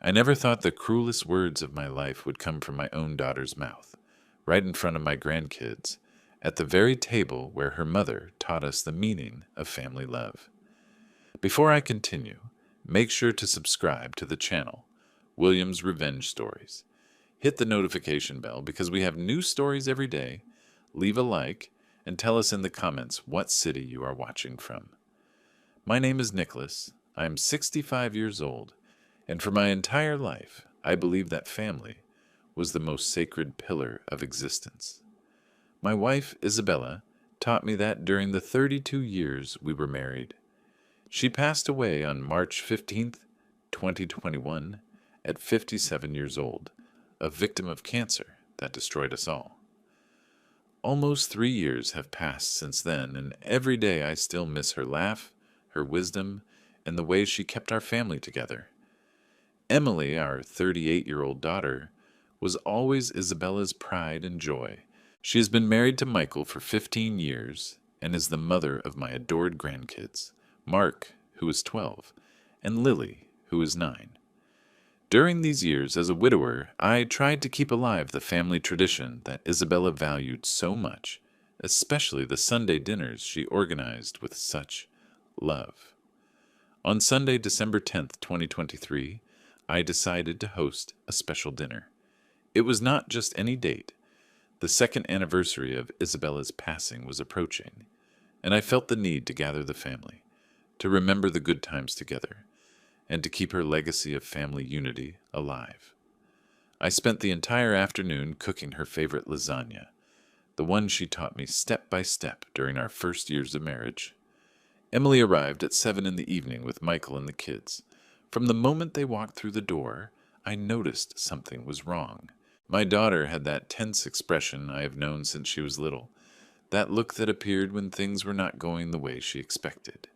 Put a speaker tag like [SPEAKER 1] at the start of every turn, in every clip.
[SPEAKER 1] I never thought the cruelest words of my life would come from my own daughter's mouth, right in front of my grandkids, at the very table where her mother taught us the meaning of family love. Before I continue, make sure to subscribe to the channel, William's Revenge Stories. Hit the notification bell because we have new stories every day. Leave a like and tell us in the comments what city you are watching from. My name is Nicholas. I am 65 years old, and for my entire life, I believe that family was the most sacred pillar of existence. My wife, Isabella, taught me that during the 32 years we were married. She passed away on March 15th, 2021, at 57 years old, a victim of cancer that destroyed us all. Almost 3 years have passed since then, and every day I still miss her laugh, her wisdom, and the way she kept our family together. Emily, our 38-year-old daughter, was always Isabella's pride and joy. She has been married to Michael for 15 years and is the mother of my adored grandkids, Mark, who is 12, and Lily, who is 9. During these years as a widower, I tried to keep alive the family tradition that Isabella valued so much, especially the Sunday dinners she organized with such love. On Sunday, December 10th, 2023, I decided to host a special dinner. It was not just any date. The second anniversary of Isabella's passing was approaching, and I felt the need to gather the family, to remember the good times together, and to keep her legacy of family unity alive. I spent the entire afternoon cooking her favorite lasagna, the one she taught me step by step during our first years of marriage. Emily arrived at 7 in the evening with Michael and the kids. From the moment they walked through the door, I noticed something was wrong. My daughter had that tense expression I have known since she was little, that look that appeared when things were not going the way she expected.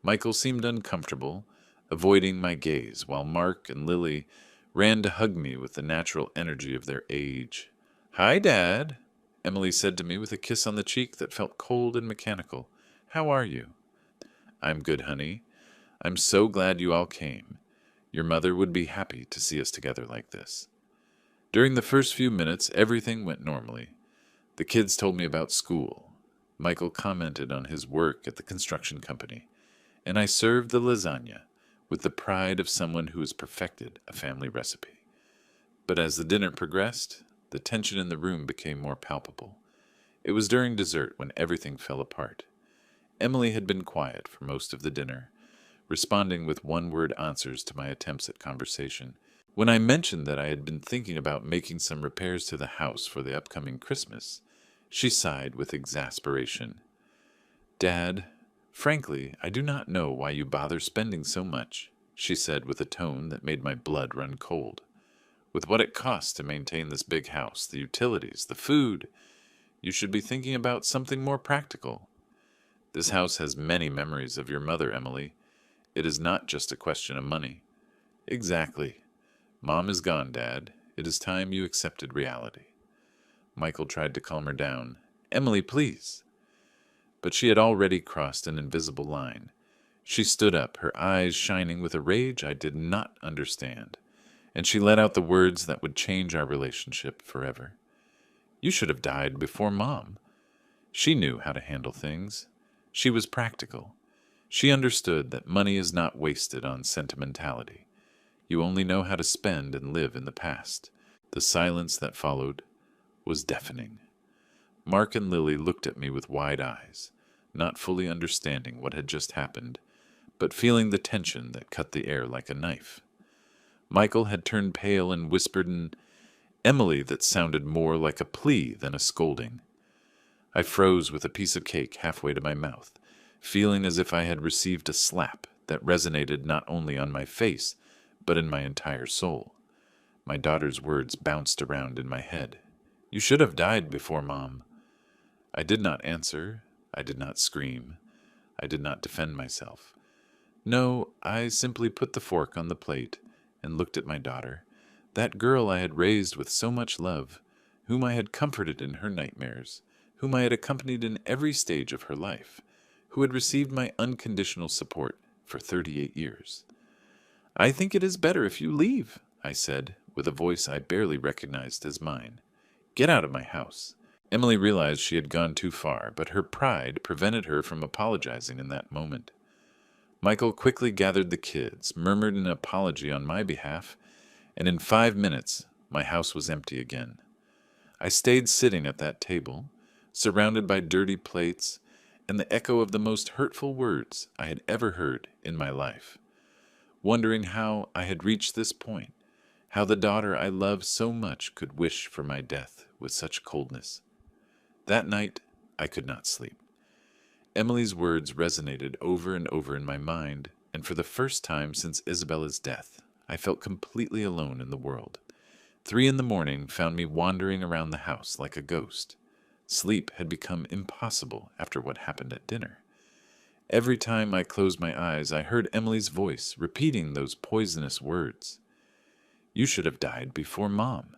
[SPEAKER 1] Michael seemed uncomfortable, avoiding my gaze, while Mark and Lily ran to hug me with the natural energy of their age. "Hi, Dad," Emily said to me with a kiss on the cheek that felt cold and mechanical. "How are you?" "I'm good, honey. I'm so glad you all came. Your mother would be happy to see us together like this." During the first few minutes, everything went normally. The kids told me about school. Michael commented on his work at the construction company, and I served the lasagna with the pride of someone who has perfected a family recipe. But as the dinner progressed, the tension in the room became more palpable. It was during dessert when everything fell apart. Emily had been quiet for most of the dinner, responding with one-word answers to my attempts at conversation. When I mentioned that I had been thinking about making some repairs to the house for the upcoming Christmas, she sighed with exasperation. "Dad, frankly, I do not know why you bother spending so much," she said with a tone that made my blood run cold. "With what it costs to maintain this big house, the utilities, the food, you should be thinking about something more practical. This house has many memories of your mother, Emily. It is not just a question of money." "Exactly. Mom is gone, Dad. It is time you accepted reality." Michael tried to calm her down. "Emily, please." But she had already crossed an invisible line. She stood up, her eyes shining with a rage I did not understand, and she let out the words that would change our relationship forever. "You should have died before Mom." She knew how to handle things. She was practical. She understood that money is not wasted on sentimentality. You only know how to spend and live in the past. The silence that followed was deafening. Mark and Lily looked at me with wide eyes, not fully understanding what had just happened, but feeling the tension that cut the air like a knife. Michael had turned pale and whispered an Emily that sounded more like a plea than a scolding. I froze with a piece of cake halfway to my mouth, feeling as if I had received a slap that resonated not only on my face, but in my entire soul. My daughter's words bounced around in my head. "You should have died before Mom." I did not answer. I did not scream. I did not defend myself. No, I simply put the fork on the plate and looked at my daughter, that girl I had raised with so much love, whom I had comforted in her nightmares, whom I had accompanied in every stage of her life, who had received my unconditional support for 38 years. I think it is better if you leave, I said, with a voice I barely recognized as mine. Get out of my house. Emily realized she had gone too far, but her pride prevented her from apologizing in that moment. Michael quickly gathered the kids, murmured an apology on my behalf, and in 5 minutes my house was empty again. I stayed sitting at that table, surrounded by dirty plates and the echo of the most hurtful words I had ever heard in my life, wondering how I had reached this point, how the daughter I loved so much could wish for my death with such coldness. That night I could not sleep. Emily's words resonated over and over in my mind, and for the first time since Isabella's death, I felt completely alone in the world. 3 in the morning found me wandering around the house like a ghost. Sleep had become impossible after what happened at dinner. Every time I closed my eyes, I heard Emily's voice repeating those poisonous words. You should have died before Mom.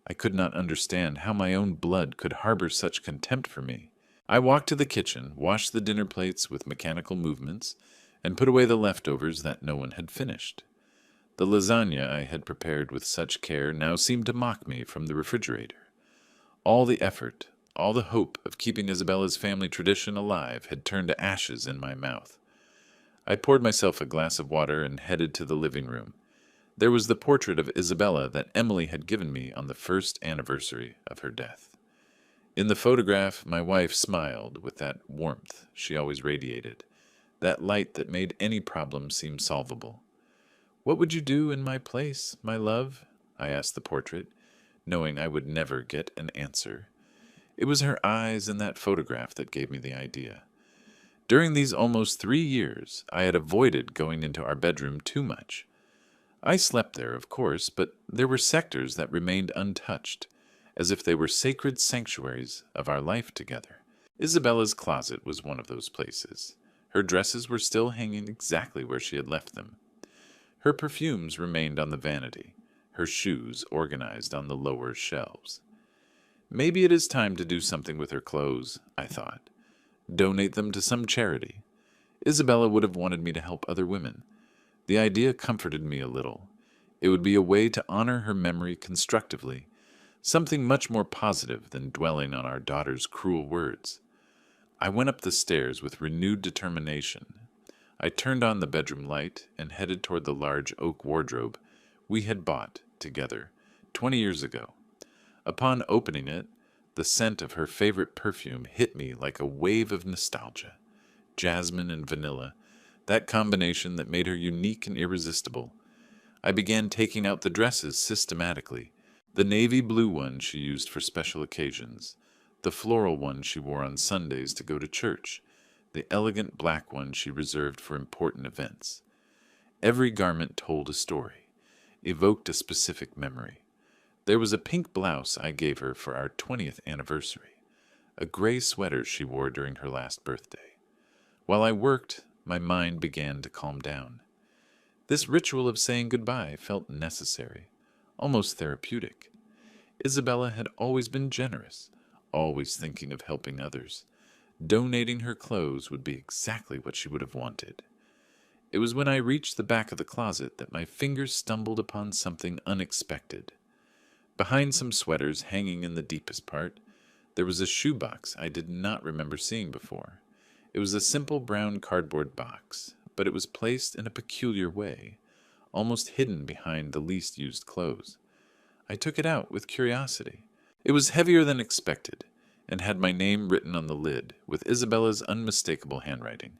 [SPEAKER 1] I could not understand how my own blood could harbor such contempt for me. I walked to the kitchen, washed the dinner plates with mechanical movements, and put away the leftovers that no one had finished. The lasagna I had prepared with such care now seemed to mock me from the refrigerator. All the effort, all the hope of keeping Isabella's family tradition alive had turned to ashes in my mouth. I poured myself a glass of water and headed to the living room. There was the portrait of Isabella that Emily had given me on the first anniversary of her death. In the photograph, my wife smiled with that warmth she always radiated, that light that made any problem seem solvable. What would you do in my place, my love? I asked the portrait, knowing I would never get an answer. It was her eyes in that photograph that gave me the idea. During these almost 3 years, I had avoided going into our bedroom too much. I slept there, of course, but there were sectors that remained untouched, as if they were sacred sanctuaries of our life together. Isabella's closet was one of those places. Her dresses were still hanging exactly where she had left them. Her perfumes remained on the vanity, her shoes organized on the lower shelves. Maybe it is time to do something with her clothes, I thought. Donate them to some charity. Isabella would have wanted me to help other women. The idea comforted me a little. It would be a way to honor her memory constructively, something much more positive than dwelling on our daughter's cruel words. I went up the stairs with renewed determination. I turned on the bedroom light and headed toward the large oak wardrobe we had bought together 20 years ago. Upon opening it, the scent of her favorite perfume hit me like a wave of nostalgia. Jasmine and vanilla, that combination that made her unique and irresistible. I began taking out the dresses systematically. The navy blue one she used for special occasions, the floral one she wore on Sundays to go to church, the elegant black one she reserved for important events. Every garment told a story, evoked a specific memory. There was a pink blouse I gave her for our 20th anniversary, a gray sweater she wore during her last birthday. While I worked, my mind began to calm down. This ritual of saying goodbye felt necessary, almost therapeutic. Isabella had always been generous, always thinking of helping others. Donating her clothes would be exactly what she would have wanted. It was when I reached the back of the closet that my fingers stumbled upon something unexpected. Behind some sweaters hanging in the deepest part, there was a shoebox I did not remember seeing before. It was a simple brown cardboard box, but it was placed in a peculiar way, almost hidden behind the least used clothes. I took it out with curiosity. It was heavier than expected, and had my name written on the lid with Isabella's unmistakable handwriting.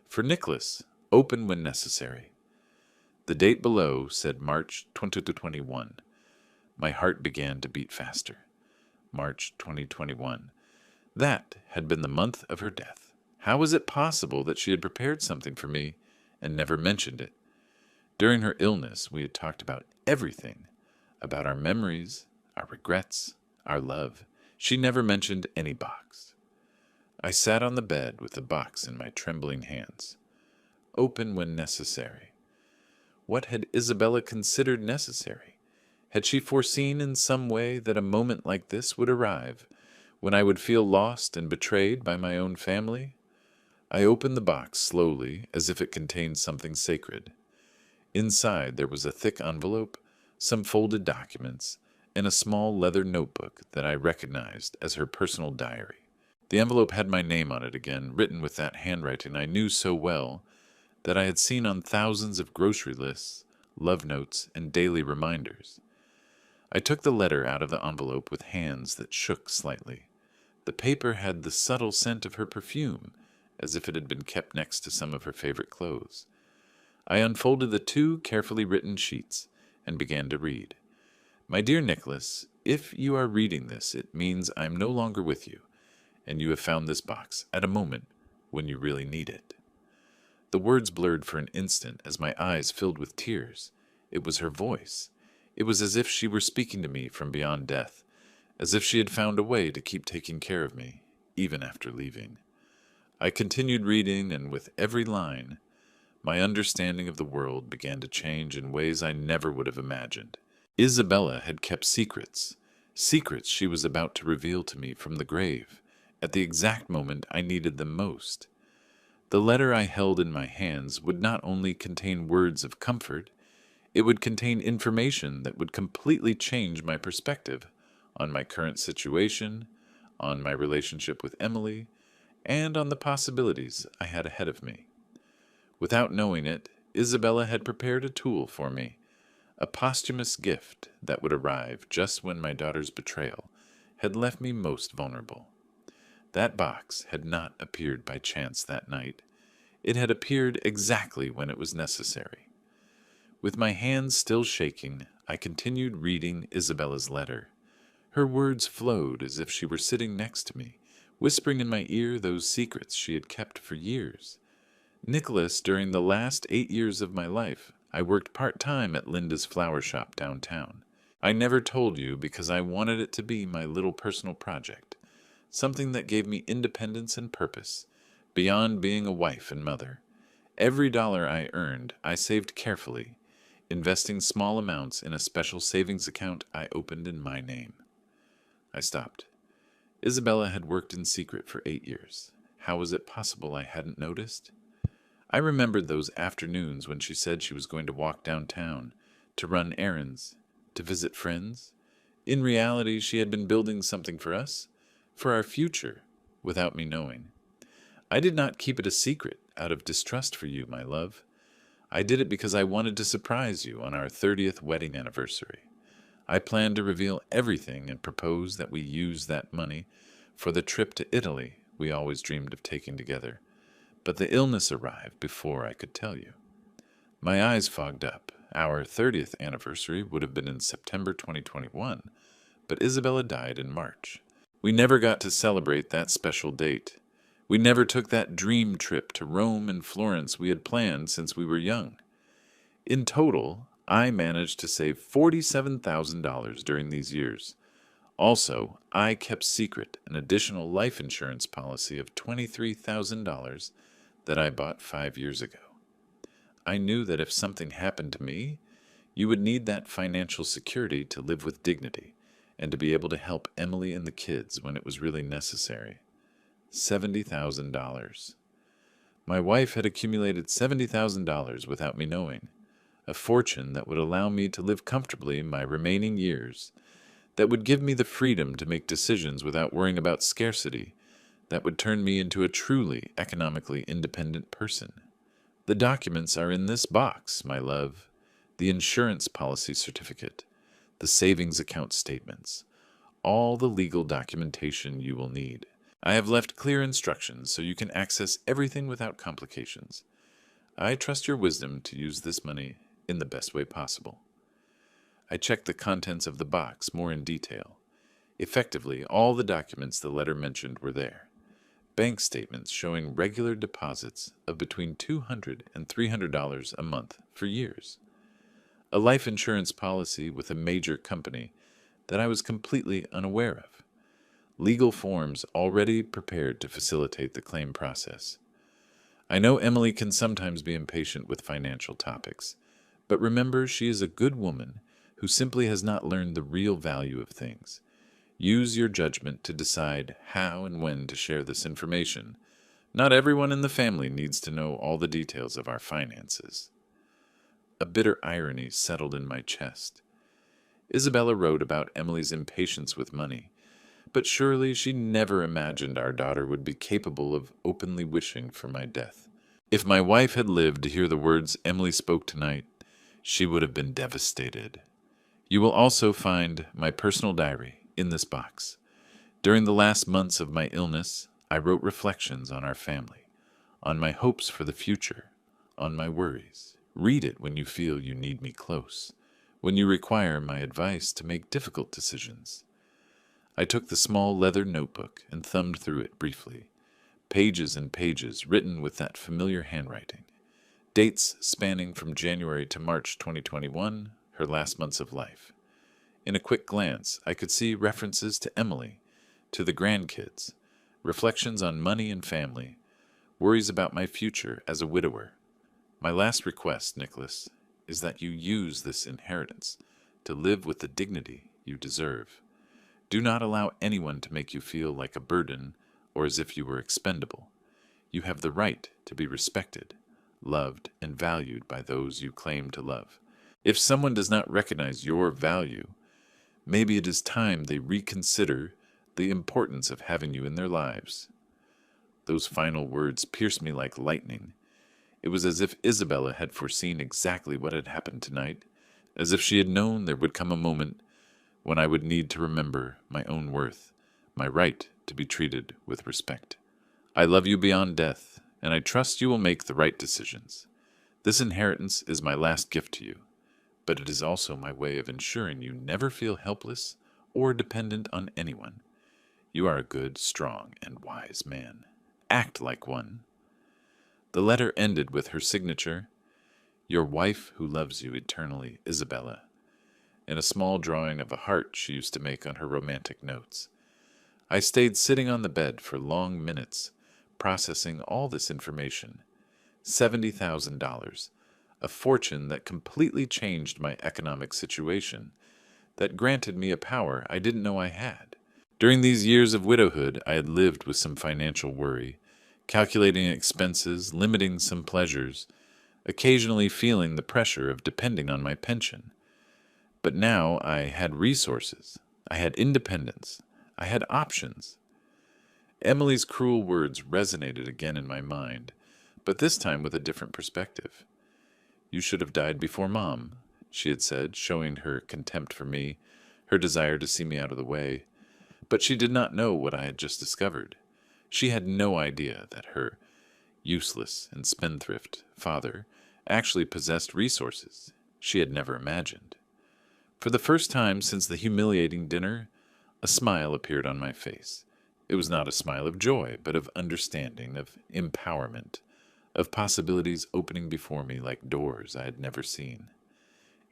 [SPEAKER 1] For Nicholas, open when necessary. The date below said March 2021. My heart began to beat faster. March 2021. That had been the month of her death. How was it possible that she had prepared something for me and never mentioned it? During her illness, we had talked about everything, about our memories, our regrets, our love. She never mentioned any box. I sat on the bed with the box in my trembling hands. Open when necessary. What had Isabella considered necessary? Had she foreseen in some way that a moment like this would arrive, when I would feel lost and betrayed by my own family? I opened the box slowly, as if it contained something sacred. Inside there was a thick envelope, some folded documents, and a small leather notebook that I recognized as her personal diary. The envelope had my name on it again, written with that handwriting I knew so well that I had seen on thousands of grocery lists, love notes, and daily reminders. I took the letter out of the envelope with hands that shook slightly. The paper had the subtle scent of her perfume, as if it had been kept next to some of her favorite clothes. I unfolded the 2 carefully written sheets and began to read. My dear Nicholas, if you are reading this, it means I am no longer with you, and you have found this box at a moment when you really need it. The words blurred for an instant as my eyes filled with tears. It was her voice. It was as if she were speaking to me from beyond death, as if she had found a way to keep taking care of me, even after leaving. I continued reading, and with every line, my understanding of the world began to change in ways I never would have imagined. Isabella had kept secrets, secrets she was about to reveal to me from the grave, at the exact moment I needed them most. The letter I held in my hands would not only contain words of comfort, it would contain information that would completely change my perspective on my current situation, on my relationship with Emily, and on the possibilities I had ahead of me. Without knowing it, Isabella had prepared a tool for me, a posthumous gift that would arrive just when my daughter's betrayal had left me most vulnerable. That box had not appeared by chance that night. It had appeared exactly when it was necessary. With my hands still shaking, I continued reading Isabella's letter. Her words flowed as if she were sitting next to me, whispering in my ear those secrets she had kept for years. Nicholas, during the last 8 years of my life, I worked part-time at Linda's flower shop downtown. I never told you because I wanted it to be my little personal project, something that gave me independence and purpose, beyond being a wife and mother. Every dollar I earned, I saved carefully, investing small amounts in a special savings account I opened in my name. I stopped. Isabella had worked in secret for 8 years. How was it possible I hadn't noticed? I remembered those afternoons when she said she was going to walk downtown, to run errands, to visit friends. In reality, she had been building something for us, for our future, without me knowing. I did not keep it a secret out of distrust for you, my love. I did it because I wanted to surprise you on our 30th wedding anniversary. I planned to reveal everything and propose that we use that money for the trip to Italy we always dreamed of taking together. But the illness arrived before I could tell you. My eyes fogged up. Our 30th anniversary would have been in September 2021, but Isabella died in March. We never got to celebrate that special date. We never took that dream trip to Rome and Florence we had planned since we were young. In total, I managed to save $47,000 during these years. Also, I kept secret an additional life insurance policy of $23,000 that I bought 5 years ago. I knew that if something happened to me, you would need that financial security to live with dignity and to be able to help Emily and the kids when it was really necessary. $70,000. My wife had accumulated $70,000 without me knowing, a fortune that would allow me to live comfortably my remaining years, that would give me the freedom to make decisions without worrying about scarcity, that would turn me into a truly economically independent person. The documents are in this box, my love. The insurance policy certificate, the savings account statements, all the legal documentation you will need. I have left clear instructions so you can access everything without complications. I trust your wisdom to use this money in the best way possible. I checked the contents of the box more in detail. Effectively, all the documents the letter mentioned were there. Bank statements showing regular deposits of between $200 and $300 a month for years. A life insurance policy with a major company that I was completely unaware of. Legal forms already prepared to facilitate the claim process. I know Emily can sometimes be impatient with financial topics, but remember she is a good woman who simply has not learned the real value of things. Use your judgment to decide how and when to share this information. Not everyone in the family needs to know all the details of our finances. a bitter irony settled in my chest. Isabella wrote about Emily's impatience with money, but surely she never imagined our daughter would be capable of openly wishing for my death. If my wife had lived to hear the words Emily spoke tonight, she would have been devastated. You will also find my personal diary in this box. During the last months of my illness, I wrote reflections on our family, on my hopes for the future, on my worries. Read it when you feel you need me close, when you require my advice to make difficult decisions. I took the small leather notebook and thumbed through it briefly. Pages and pages written with that familiar handwriting. Dates spanning from January to March 2021, her last months of life. In a quick glance, I could see references to Emily, to the grandkids, reflections on money and family, worries about my future as a widower. My last request, Nicholas, is that you use this inheritance to live with the dignity you deserve. Do not allow anyone to make you feel like a burden or as if you were expendable. You have the right to be respected, loved, and valued by those you claim to love. If someone does not recognize your value, maybe it is time they reconsider the importance of having you in their lives. Those final words pierced me like lightning. It was as if Isabella had foreseen exactly what had happened tonight, as if she had known there would come a moment when I would need to remember my own worth, my right to be treated with respect. I love you beyond death, and I trust you will make the right decisions. This inheritance is my last gift to you, but it is also my way of ensuring you never feel helpless or dependent on anyone. You are a good, strong, and wise man. Act like one. The letter ended with her signature, "Your wife who loves you eternally, Isabella," and a small drawing of a heart she used to make on her romantic notes. I stayed sitting on the bed for long minutes, processing all this information. $70,000, a fortune that completely changed my economic situation, that granted me a power I didn't know I had. During these years of widowhood, I had lived with some financial worry, calculating expenses, limiting some pleasures, occasionally feeling the pressure of depending on my pension. But now I had resources, I had independence, I had options. Emily's cruel words resonated again in my mind, but this time with a different perspective. "You should have died before Mom," she had said, showing her contempt for me, her desire to see me out of the way. But she did not know what I had just discovered. She had no idea that her useless and spendthrift father actually possessed resources she had never imagined. For the first time since the humiliating dinner, a smile appeared on my face. It was not a smile of joy, but of understanding, of empowerment, of possibilities opening before me like doors I had never seen.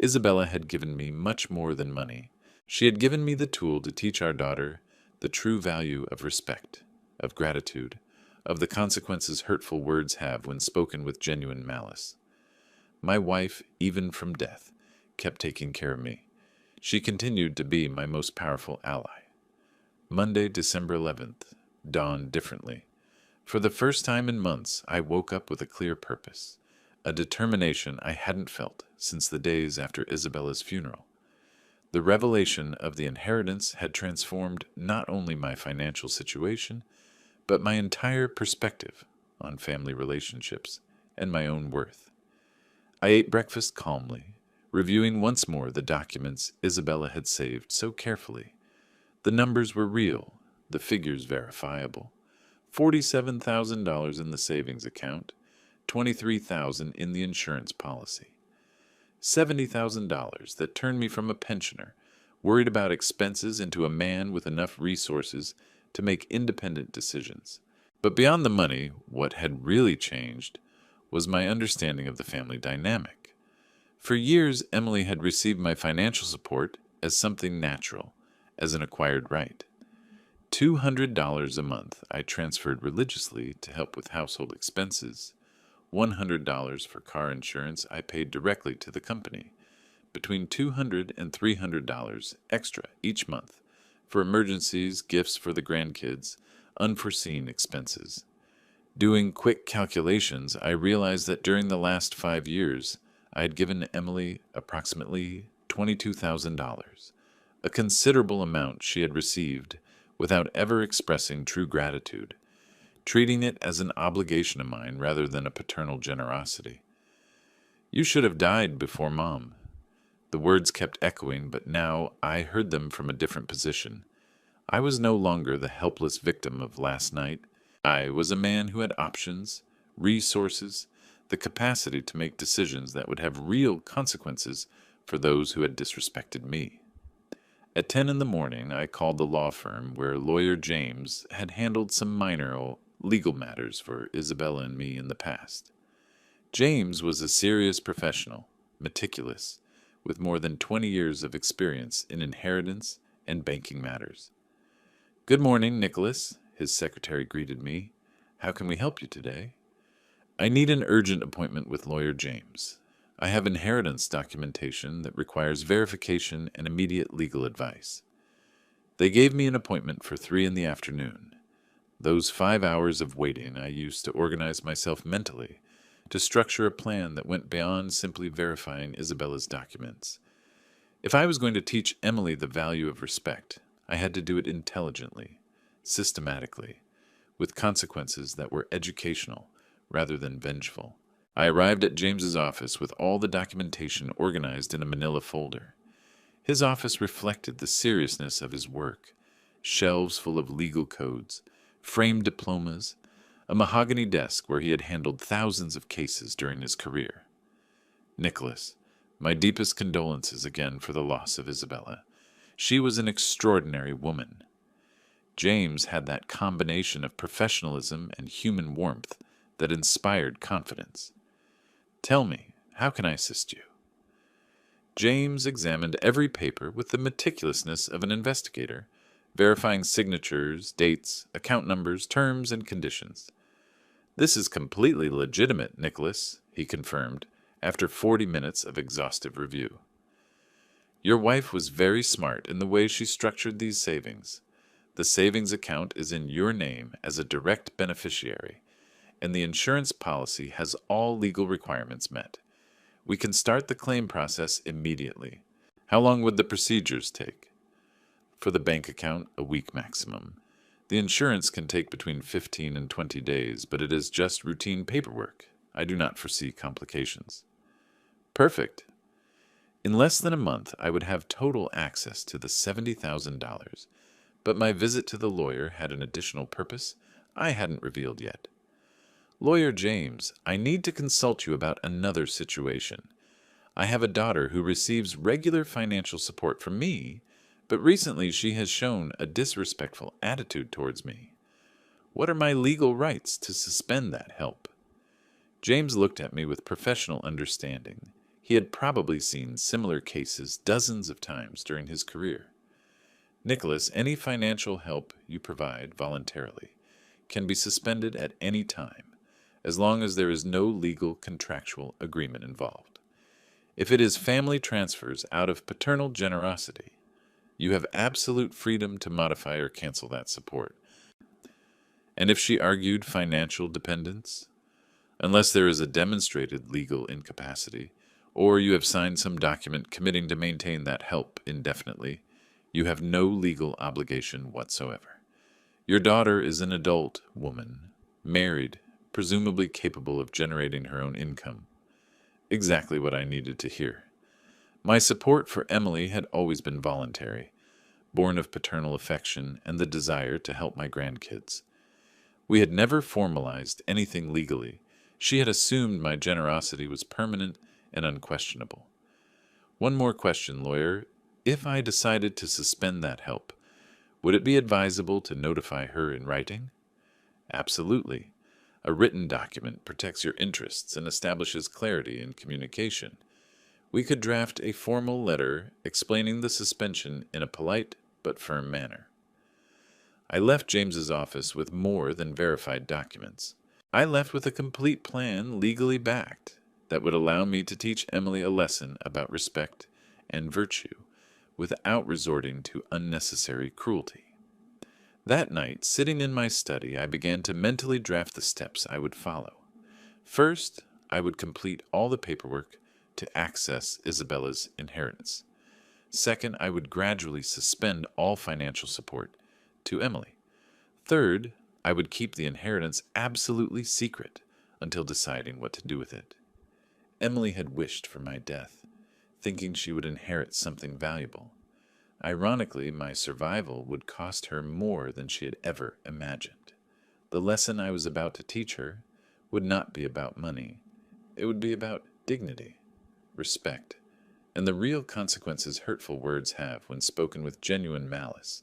[SPEAKER 1] Isabella had given me much more than money. She had given me the tool to teach our daughter the true value of respect, of gratitude, of the consequences hurtful words have when spoken with genuine malice. My wife, even from death, kept taking care of me. She continued to be my most powerful ally. Monday, December 11th, dawned differently. For the first time in months, I woke up with a clear purpose, a determination I hadn't felt since the days after Isabella's funeral. The revelation of the inheritance had transformed not only my financial situation, but my entire perspective on family relationships and my own worth. I ate breakfast calmly, reviewing once more the documents Isabella had saved so carefully. The numbers were real, the figures verifiable. $47,000 in the savings account, $23,000 in the insurance policy. $70,000 that turned me from a pensioner, worried about expenses, into a man with enough resources to make independent decisions. But beyond the money, what had really changed was my understanding of the family dynamic. For years, Emily had received my financial support as something natural, as an acquired right. $200 a month I transferred religiously to help with household expenses. $100 for car insurance I paid directly to the company. Between $200 and $300 extra each month for emergencies, gifts for the grandkids, unforeseen expenses. Doing quick calculations, I realized that during the last 5 years, I had given Emily approximately $22,000, a considerable amount she had received without ever expressing true gratitude, treating it as an obligation of mine rather than a paternal generosity. "You should have died before Mom." The words kept echoing, but now I heard them from a different position. I was no longer the helpless victim of last night. I was a man who had options, resources, the capacity to make decisions that would have real consequences for those who had disrespected me. At 10 in the morning, I called the law firm where lawyer James had handled some minor legal matters for Isabella and me in the past. James was a serious professional, meticulous, with more than 20 years of experience in inheritance and banking matters. "Good morning, Nicholas," his secretary greeted me. "How can we help you today?" "I need an urgent appointment with lawyer James. I have inheritance documentation that requires verification and immediate legal advice." They gave me an appointment for 3 in the afternoon. Those 5 hours of waiting I used to organize myself mentally, to structure a plan that went beyond simply verifying Isabella's documents. If I was going to teach Emily the value of respect, I had to do it intelligently, systematically, with consequences that were educational rather than vengeful. I arrived at James's office with all the documentation organized in a manila folder. His office reflected the seriousness of his work: shelves full of legal codes, framed diplomas, a mahogany desk where he had handled thousands of cases during his career. "Nicholas, my deepest condolences again for the loss of Isabella. She was an extraordinary woman." James had that combination of professionalism and human warmth that inspired confidence. "Tell me, how can I assist you?" James examined every paper with the meticulousness of an investigator, verifying signatures, dates, account numbers, terms, and conditions. "This is completely legitimate, Nicholas," he confirmed, after 40 minutes of exhaustive review. "Your wife was very smart in the way she structured these savings. The savings account is in your name as a direct beneficiary, and the insurance policy has all legal requirements met. We can start the claim process immediately. How long would the procedures take?" "For the bank account, a week maximum. The insurance can take between 15 and 20 days, but it is just routine paperwork. I do not foresee complications." "Perfect. In less than a month, I would have total access to the $70,000, but my visit to the lawyer had an additional purpose I hadn't revealed yet. Lawyer James, I need to consult you about another situation. I have a daughter who receives regular financial support from me, but recently she has shown a disrespectful attitude towards me. What are my legal rights to suspend that help?" James looked at me with professional understanding. He had probably seen similar cases dozens of times during his career. "Nicholas, any financial help you provide voluntarily can be suspended at any time, as long as there is no legal contractual agreement involved. If it is family transfers out of paternal generosity, you have absolute freedom to modify or cancel that support. And if she argued financial dependence, unless there is a demonstrated legal incapacity, or you have signed some document committing to maintain that help indefinitely, you have no legal obligation whatsoever. Your daughter is an adult woman, married, presumably capable of generating her own income." Exactly what I needed to hear. My support for Emily had always been voluntary, born of paternal affection and the desire to help my grandkids. We had never formalized anything legally. She had assumed my generosity was permanent and unquestionable. "One more question, lawyer. If I decided to suspend that help, would it be advisable to notify her in writing?" "Absolutely. A written document protects your interests and establishes clarity in communication. We could draft a formal letter explaining the suspension in a polite but firm manner." I left James's office with more than verified documents. I left with a complete plan legally backed that would allow me to teach Emily a lesson about respect and virtue without resorting to unnecessary cruelty. That night, sitting in my study, I began to mentally draft the steps I would follow. First, I would complete all the paperwork to access Isabella's inheritance. Second, I would gradually suspend all financial support to Emily. Third, I would keep the inheritance absolutely secret until deciding what to do with it. Emily had wished for my death, thinking she would inherit something valuable. Ironically, my survival would cost her more than she had ever imagined. The lesson I was about to teach her would not be about money. It would be about dignity, respect, and the real consequences hurtful words have when spoken with genuine malice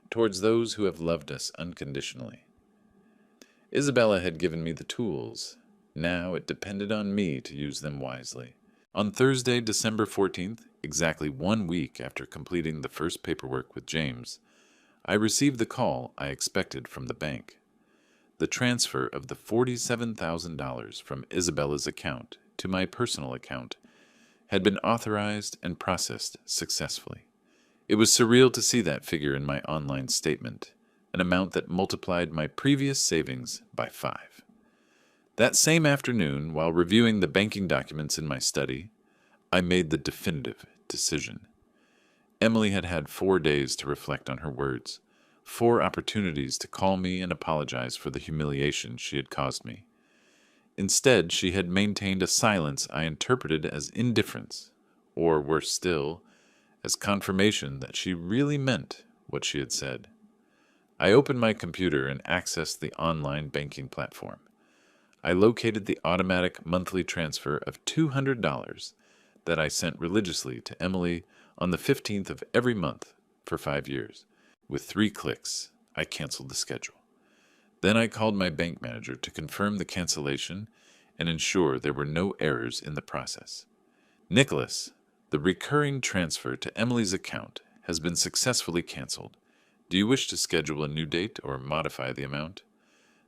[SPEAKER 1] towards those who have loved us unconditionally. Isabella had given me the tools. Now it depended on me to use them wisely. On Thursday, December 14th, exactly 1 week after completing the first paperwork with James, I received the call I expected from the bank. The transfer of the $47,000 from Isabella's account to my personal account had been authorized and processed successfully. It was surreal to see that figure in my online statement, an amount that multiplied my previous savings by 5. That same afternoon, while reviewing the banking documents in my study, I made the definitive decision. Emily had had 4 days to reflect on her words, 4 opportunities to call me and apologize for the humiliation she had caused me. Instead, she had maintained a silence I interpreted as indifference, or worse still, as confirmation that she really meant what she had said. I opened my computer and accessed the online banking platform. I located the automatic monthly transfer of $200 that I sent religiously to Emily on the 15th of every month for 5 years. With 3 clicks, I canceled the schedule. Then I called my bank manager to confirm the cancellation and ensure there were no errors in the process. Nicholas, the recurring transfer to Emily's account has been successfully canceled. Do you wish to schedule a new date or modify the amount?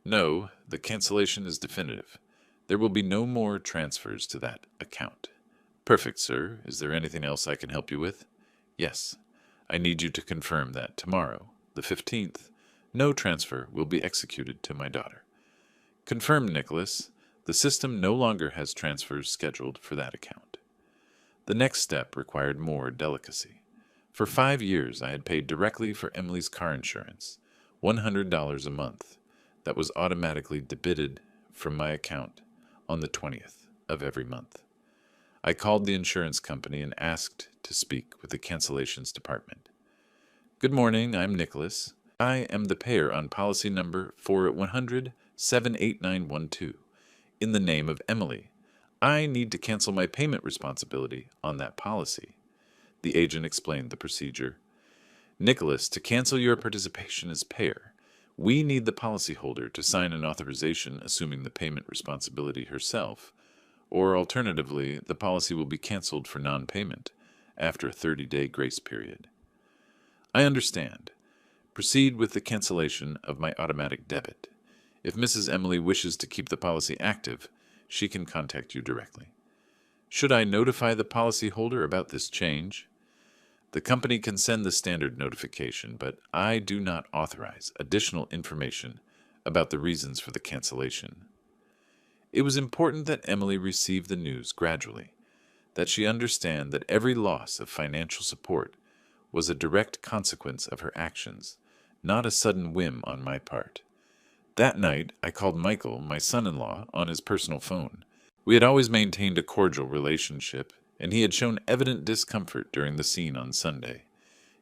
[SPEAKER 1] No, the cancellation is definitive. There will be no more transfers to that account. Perfect, sir. Is there anything else I can help you with? Yes. I need you to confirm that tomorrow, the 15th, no transfer will be executed to my daughter. Confirmed, Nicholas. The system no longer has transfers scheduled for that account. The next step required more delicacy. For 5 years, I had paid directly for Emily's car insurance, $100 a month, that was automatically debited from my account on the 20th of every month. I called the insurance company and asked to speak with the cancellations department. Good morning, I'm Nicholas. I am the payer on policy number 4100-78912 in the name of Emily. I need to cancel my payment responsibility on that policy. The agent explained the procedure. Nicholas, to cancel your participation as payer, we need the policyholder to sign an authorization assuming the payment responsibility herself, or alternatively, the policy will be canceled for non-payment after a 30-day grace period. I understand. Proceed with the cancellation of my automatic debit. If Mrs. Emily wishes to keep the policy active, she can contact you directly. Should I notify the policyholder about this change? The company can send the standard notification, but I do not authorize additional information about the reasons for the cancellation. It was important that Emily receive the news gradually, that she understand that every loss of financial support was a direct consequence of her actions, not a sudden whim on my part. That night, I called Michael, my son-in-law, on his personal phone. We had always maintained a cordial relationship, and he had shown evident discomfort during the scene on Sunday.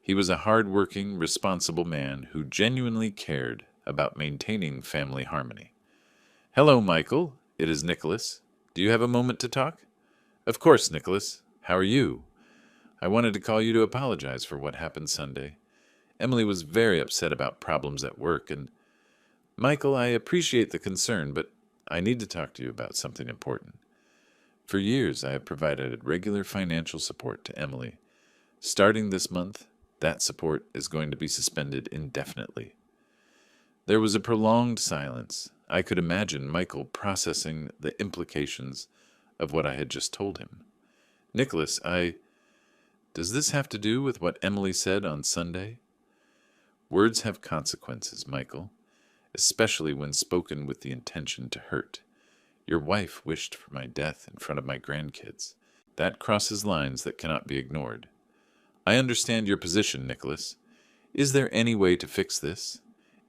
[SPEAKER 1] He was a hard-working, responsible man who genuinely cared about maintaining family harmony. Hello, Michael. It is Nicholas. Do you have a moment to talk? Of course, Nicholas. How are you? I wanted to call you to apologize for what happened Sunday. Emily was very upset about problems at work, and Michael, I appreciate the concern, but I need to talk to you about something important. For years, I have provided regular financial support to Emily. Starting this month, that support is going to be suspended indefinitely. There was a prolonged silence. I could imagine Michael processing the implications of what I had just told him. Nicholas, does this have to do with what Emily said on Sunday? Words have consequences, Michael, especially when spoken with the intention to hurt. Your wife wished for my death in front of my grandkids. That crosses lines that cannot be ignored. I understand your position, Nicholas. Is there any way to fix this?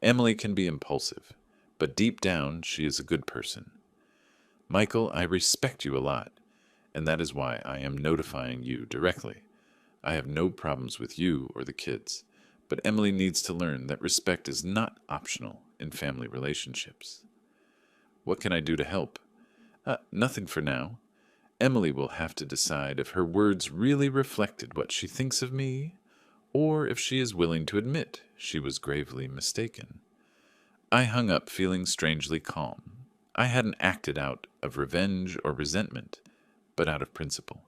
[SPEAKER 1] Emily can be impulsive, but deep down she is a good person. Michael, I respect you a lot, and that is why I am notifying you directly. I have no problems with you or the kids, but Emily needs to learn that respect is not optional in family relationships. What can I do to help? Nothing for now. Emily will have to decide if her words really reflected what she thinks of me, or if she is willing to admit she was gravely mistaken. I hung up feeling strangely calm. I hadn't acted out of revenge or resentment, but out of principle.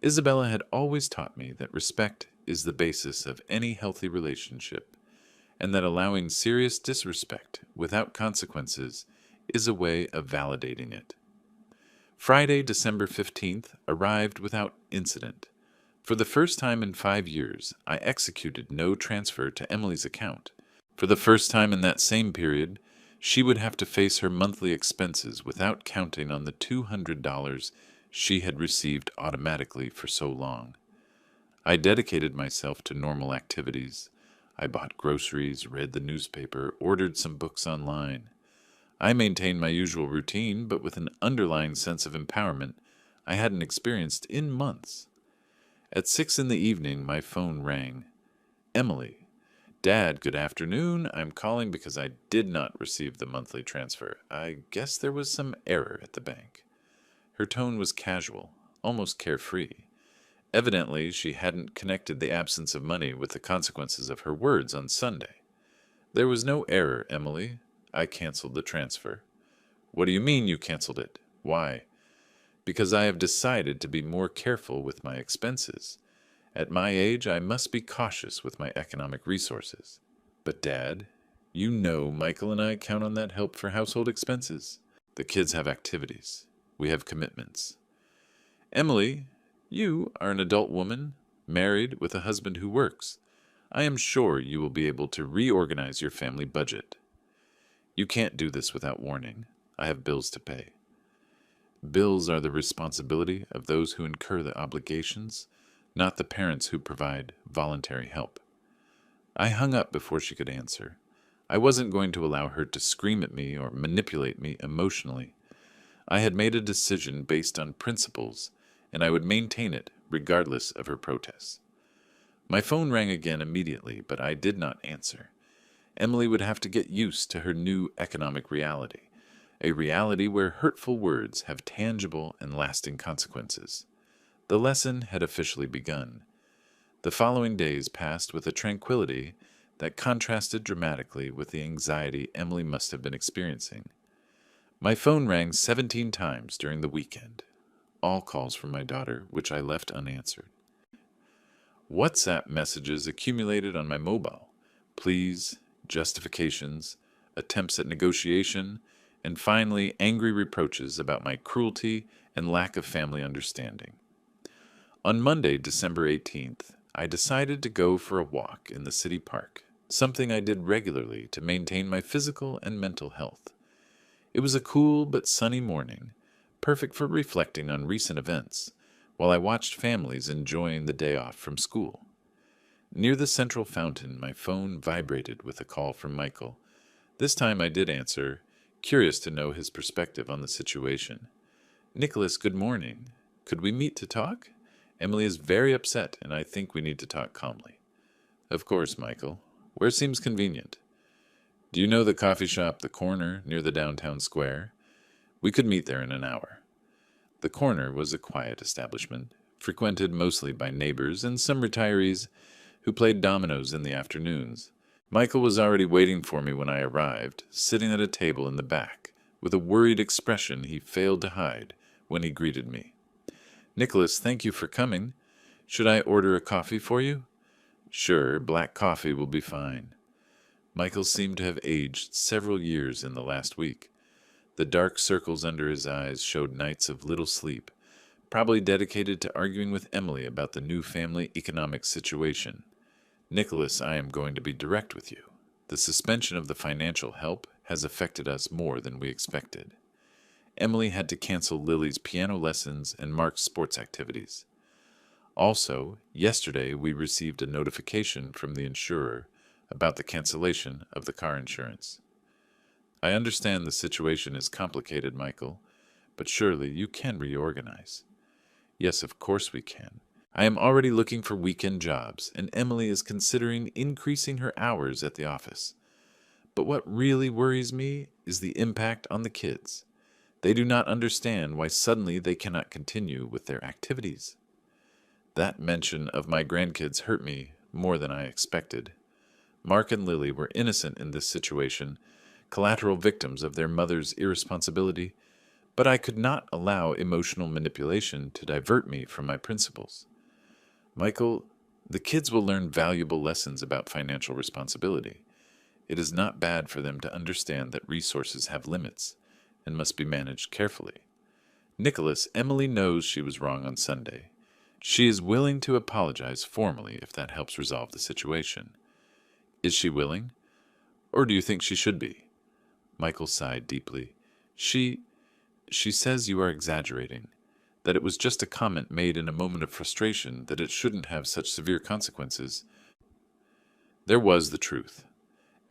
[SPEAKER 1] Isabella had always taught me that respect is the basis of any healthy relationship, and that allowing serious disrespect without consequences is a way of validating it. Friday, December 15th, arrived without incident. For the first time in 5 years, I executed no transfer to Emily's account. For the first time in that same period, she would have to face her monthly expenses without counting on the $200 she had received automatically for so long. I dedicated myself to normal activities. I bought groceries, read the newspaper, ordered some books online. I maintained my usual routine, but with an underlying sense of empowerment I hadn't experienced in months. At 6 in the evening, my phone rang. Emily. Dad, good afternoon. I'm calling because I did not receive the monthly transfer. I guess there was some error at the bank. Her tone was casual, almost carefree. Evidently, she hadn't connected the absence of money with the consequences of her words on Sunday. There was no error, Emily. I canceled the transfer. What do you mean you canceled it? Why? Because I have decided to be more careful with my expenses. At my age, I must be cautious with my economic resources. But, Dad, you know Michael and I count on that help for household expenses. The kids have activities. We have commitments. Emily, you are an adult woman, married with a husband who works. I am sure you will be able to reorganize your family budget. You can't do this without warning. I have bills to pay. Bills are the responsibility of those who incur the obligations, not the parents who provide voluntary help. I hung up before she could answer. I wasn't going to allow her to scream at me or manipulate me emotionally. I had made a decision based on principles, and I would maintain it regardless of her protests. My phone rang again immediately, but I did not answer. Emily would have to get used to her new economic reality, a reality where hurtful words have tangible and lasting consequences. The lesson had officially begun. The following days passed with a tranquility that contrasted dramatically with the anxiety Emily must have been experiencing. My phone rang 17 times during the weekend, all calls from my daughter, which I left unanswered. WhatsApp messages accumulated on my mobile. Please, justifications, attempts at negotiation, and finally angry reproaches about my cruelty and lack of family understanding. On Monday, December 18th, I decided to go for a walk in the city park, something I did regularly to maintain my physical and mental health. It was a cool but sunny morning, perfect for reflecting on recent events, while I watched families enjoying the day off from school. Near the central fountain, my phone vibrated with a call from Michael. This time I did answer, curious to know his perspective on the situation. Nicholas, good morning. Could we meet to talk? Emily is very upset, and I think we need to talk calmly. Of course, Michael. Where seems convenient? Do you know the coffee shop, The Corner, near the downtown square? We could meet there in an hour. The Corner was a quiet establishment, frequented mostly by neighbors and some retirees who played dominoes in the afternoons. Michael was already waiting for me when I arrived, sitting at a table in the back, with a worried expression he failed to hide when he greeted me. Nicholas, thank you for coming. Should I order a coffee for you? Sure, black coffee will be fine. Michael seemed to have aged several years in the last week. The dark circles under his eyes showed nights of little sleep, probably dedicated to arguing with Emily about the new family economic situation. Nicholas, I am going to be direct with you. The suspension of the financial help has affected us more than we expected. Emily had to cancel Lily's piano lessons and Mark's sports activities. Also, yesterday we received a notification from the insurer about the cancellation of the car insurance. I understand the situation is complicated, Michael, but surely you can reorganize. Yes, of course we can. I am already looking for weekend jobs, and Emily is considering increasing her hours at the office. But what really worries me is the impact on the kids. They do not understand why suddenly they cannot continue with their activities. That mention of my grandkids hurt me more than I expected. Mark and Lily were innocent in this situation, collateral victims of their mother's irresponsibility, but I could not allow emotional manipulation to divert me from my principles. Michael, the kids will learn valuable lessons about financial responsibility. It is not bad for them to understand that resources have limits and must be managed carefully. Nicholas, Emily knows she was wrong on Sunday. She is willing to apologize formally if that helps resolve the situation. Is she willing? Or do you think she should be? Michael sighed deeply. She says you are exaggerating, that it was just a comment made in a moment of frustration, that it shouldn't have such severe consequences. There was the truth.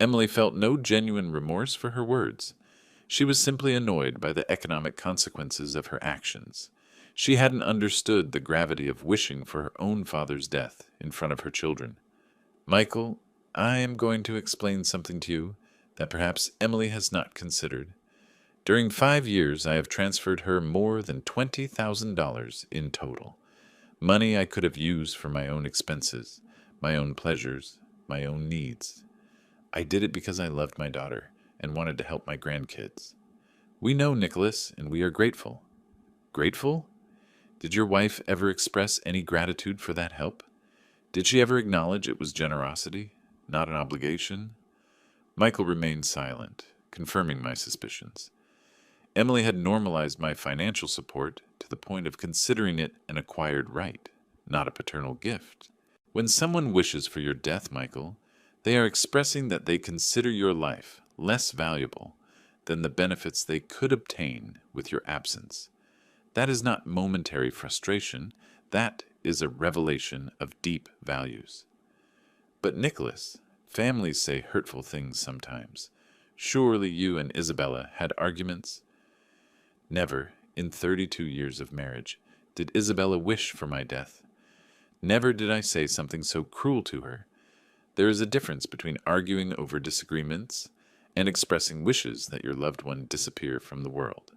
[SPEAKER 1] Emily felt no genuine remorse for her words. She was simply annoyed by the economic consequences of her actions. She hadn't understood the gravity of wishing for her own father's death in front of her children. Michael, I am going to explain something to you that perhaps Emily has not considered. During 5 years, I have transferred her more than $20,000 in total. Money I could have used for my own expenses, my own pleasures, my own needs. I did it because I loved my daughter and wanted to help my grandkids. We know Nicholas, and we are grateful. Grateful? Did your wife ever express any gratitude for that help? Did she ever acknowledge it was generosity, not an obligation? Michael remained silent, confirming my suspicions. Emily had normalized my financial support to the point of considering it an acquired right, not a paternal gift. When someone wishes for your death, Michael, they are expressing that they consider your life less valuable than the benefits they could obtain with your absence. That is not momentary frustration. That is a revelation of deep values. But Nicholas, families say hurtful things sometimes. Surely you and Isabella had arguments? Never, in 32 years of marriage, did Isabella wish for my death. Never did I say something so cruel to her. There is a difference between arguing over disagreements and expressing wishes that your loved one disappear from the world.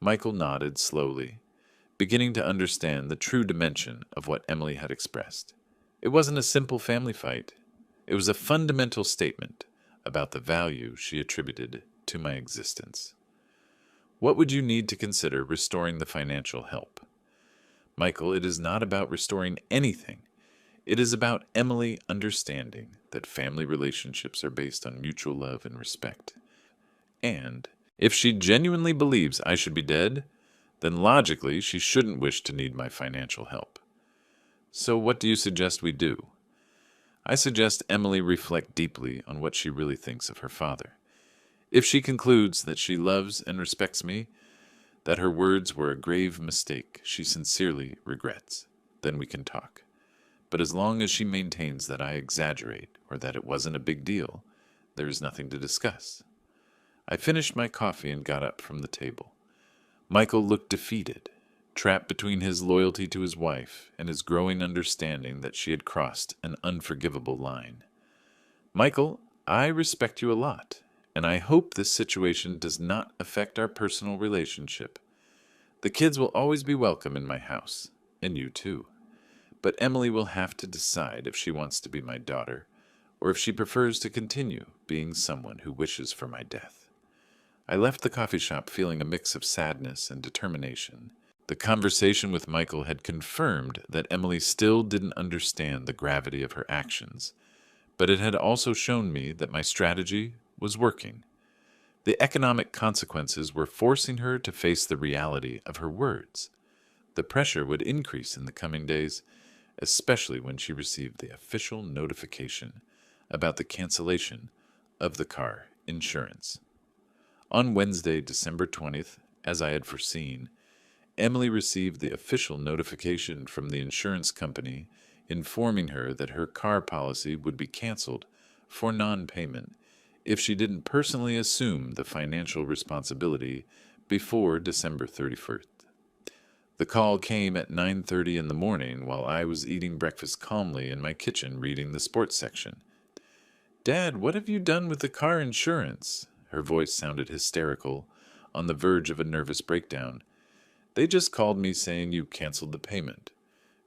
[SPEAKER 1] Michael nodded slowly, beginning to understand the true dimension of what Emily had expressed. It wasn't a simple family fight. It was a fundamental statement about the value she attributed to my existence. What would you need to consider restoring the financial help? Michael, it is not about restoring anything. It is about Emily understanding that family relationships are based on mutual love and respect. And if she genuinely believes I should be dead, then logically she shouldn't wish to need my financial help. So what do you suggest we do? I suggest Emily reflect deeply on what she really thinks of her father. If she concludes that she loves and respects me, that her words were a grave mistake she sincerely regrets, then we can talk. But as long as she maintains that I exaggerate or that it wasn't a big deal, there is nothing to discuss. I finished my coffee and got up from the table. Michael looked defeated, trapped between his loyalty to his wife and his growing understanding that she had crossed an unforgivable line. Michael, I respect you a lot, and I hope this situation does not affect our personal relationship. The kids will always be welcome in my house, and you too. But Emily will have to decide if she wants to be my daughter, or if she prefers to continue being someone who wishes for my death. I left the coffee shop feeling a mix of sadness and determination. The conversation with Michael had confirmed that Emily still didn't understand the gravity of her actions, but it had also shown me that my strategy was working. The economic consequences were forcing her to face the reality of her words. The pressure would increase in the coming days, especially when she received the official notification about the cancellation of the car insurance. On Wednesday, December 20th, as I had foreseen, Emily received the official notification from the insurance company informing her that her car policy would be canceled for non-payment if she didn't personally assume the financial responsibility before December 31st. The call came at 9:30 in the morning while I was eating breakfast calmly in my kitchen reading the sports section. "Dad, what have you done with the car insurance?" Her voice sounded hysterical, on the verge of a nervous breakdown. "They just called me saying you canceled the payment."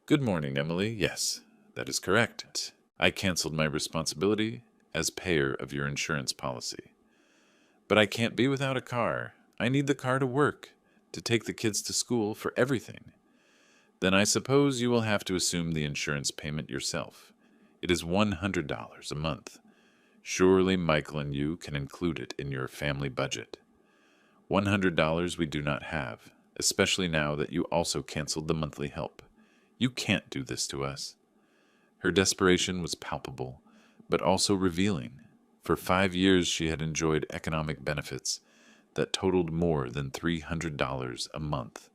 [SPEAKER 1] "Good morning, Emily. Yes, that is correct. I canceled my responsibility as payer of your insurance policy. But I can't be without a car. I need the car to work, to take the kids to school, for everything." "Then I suppose you will have to assume the insurance payment yourself. It is $100 a month. Surely Michael and you can include it in your family budget." $100 we do not have, especially now that you also canceled the monthly help. You can't do this to us." Her desperation was palpable, but also revealing. For 5 years she had enjoyed economic benefits that totaled more than $300 a month,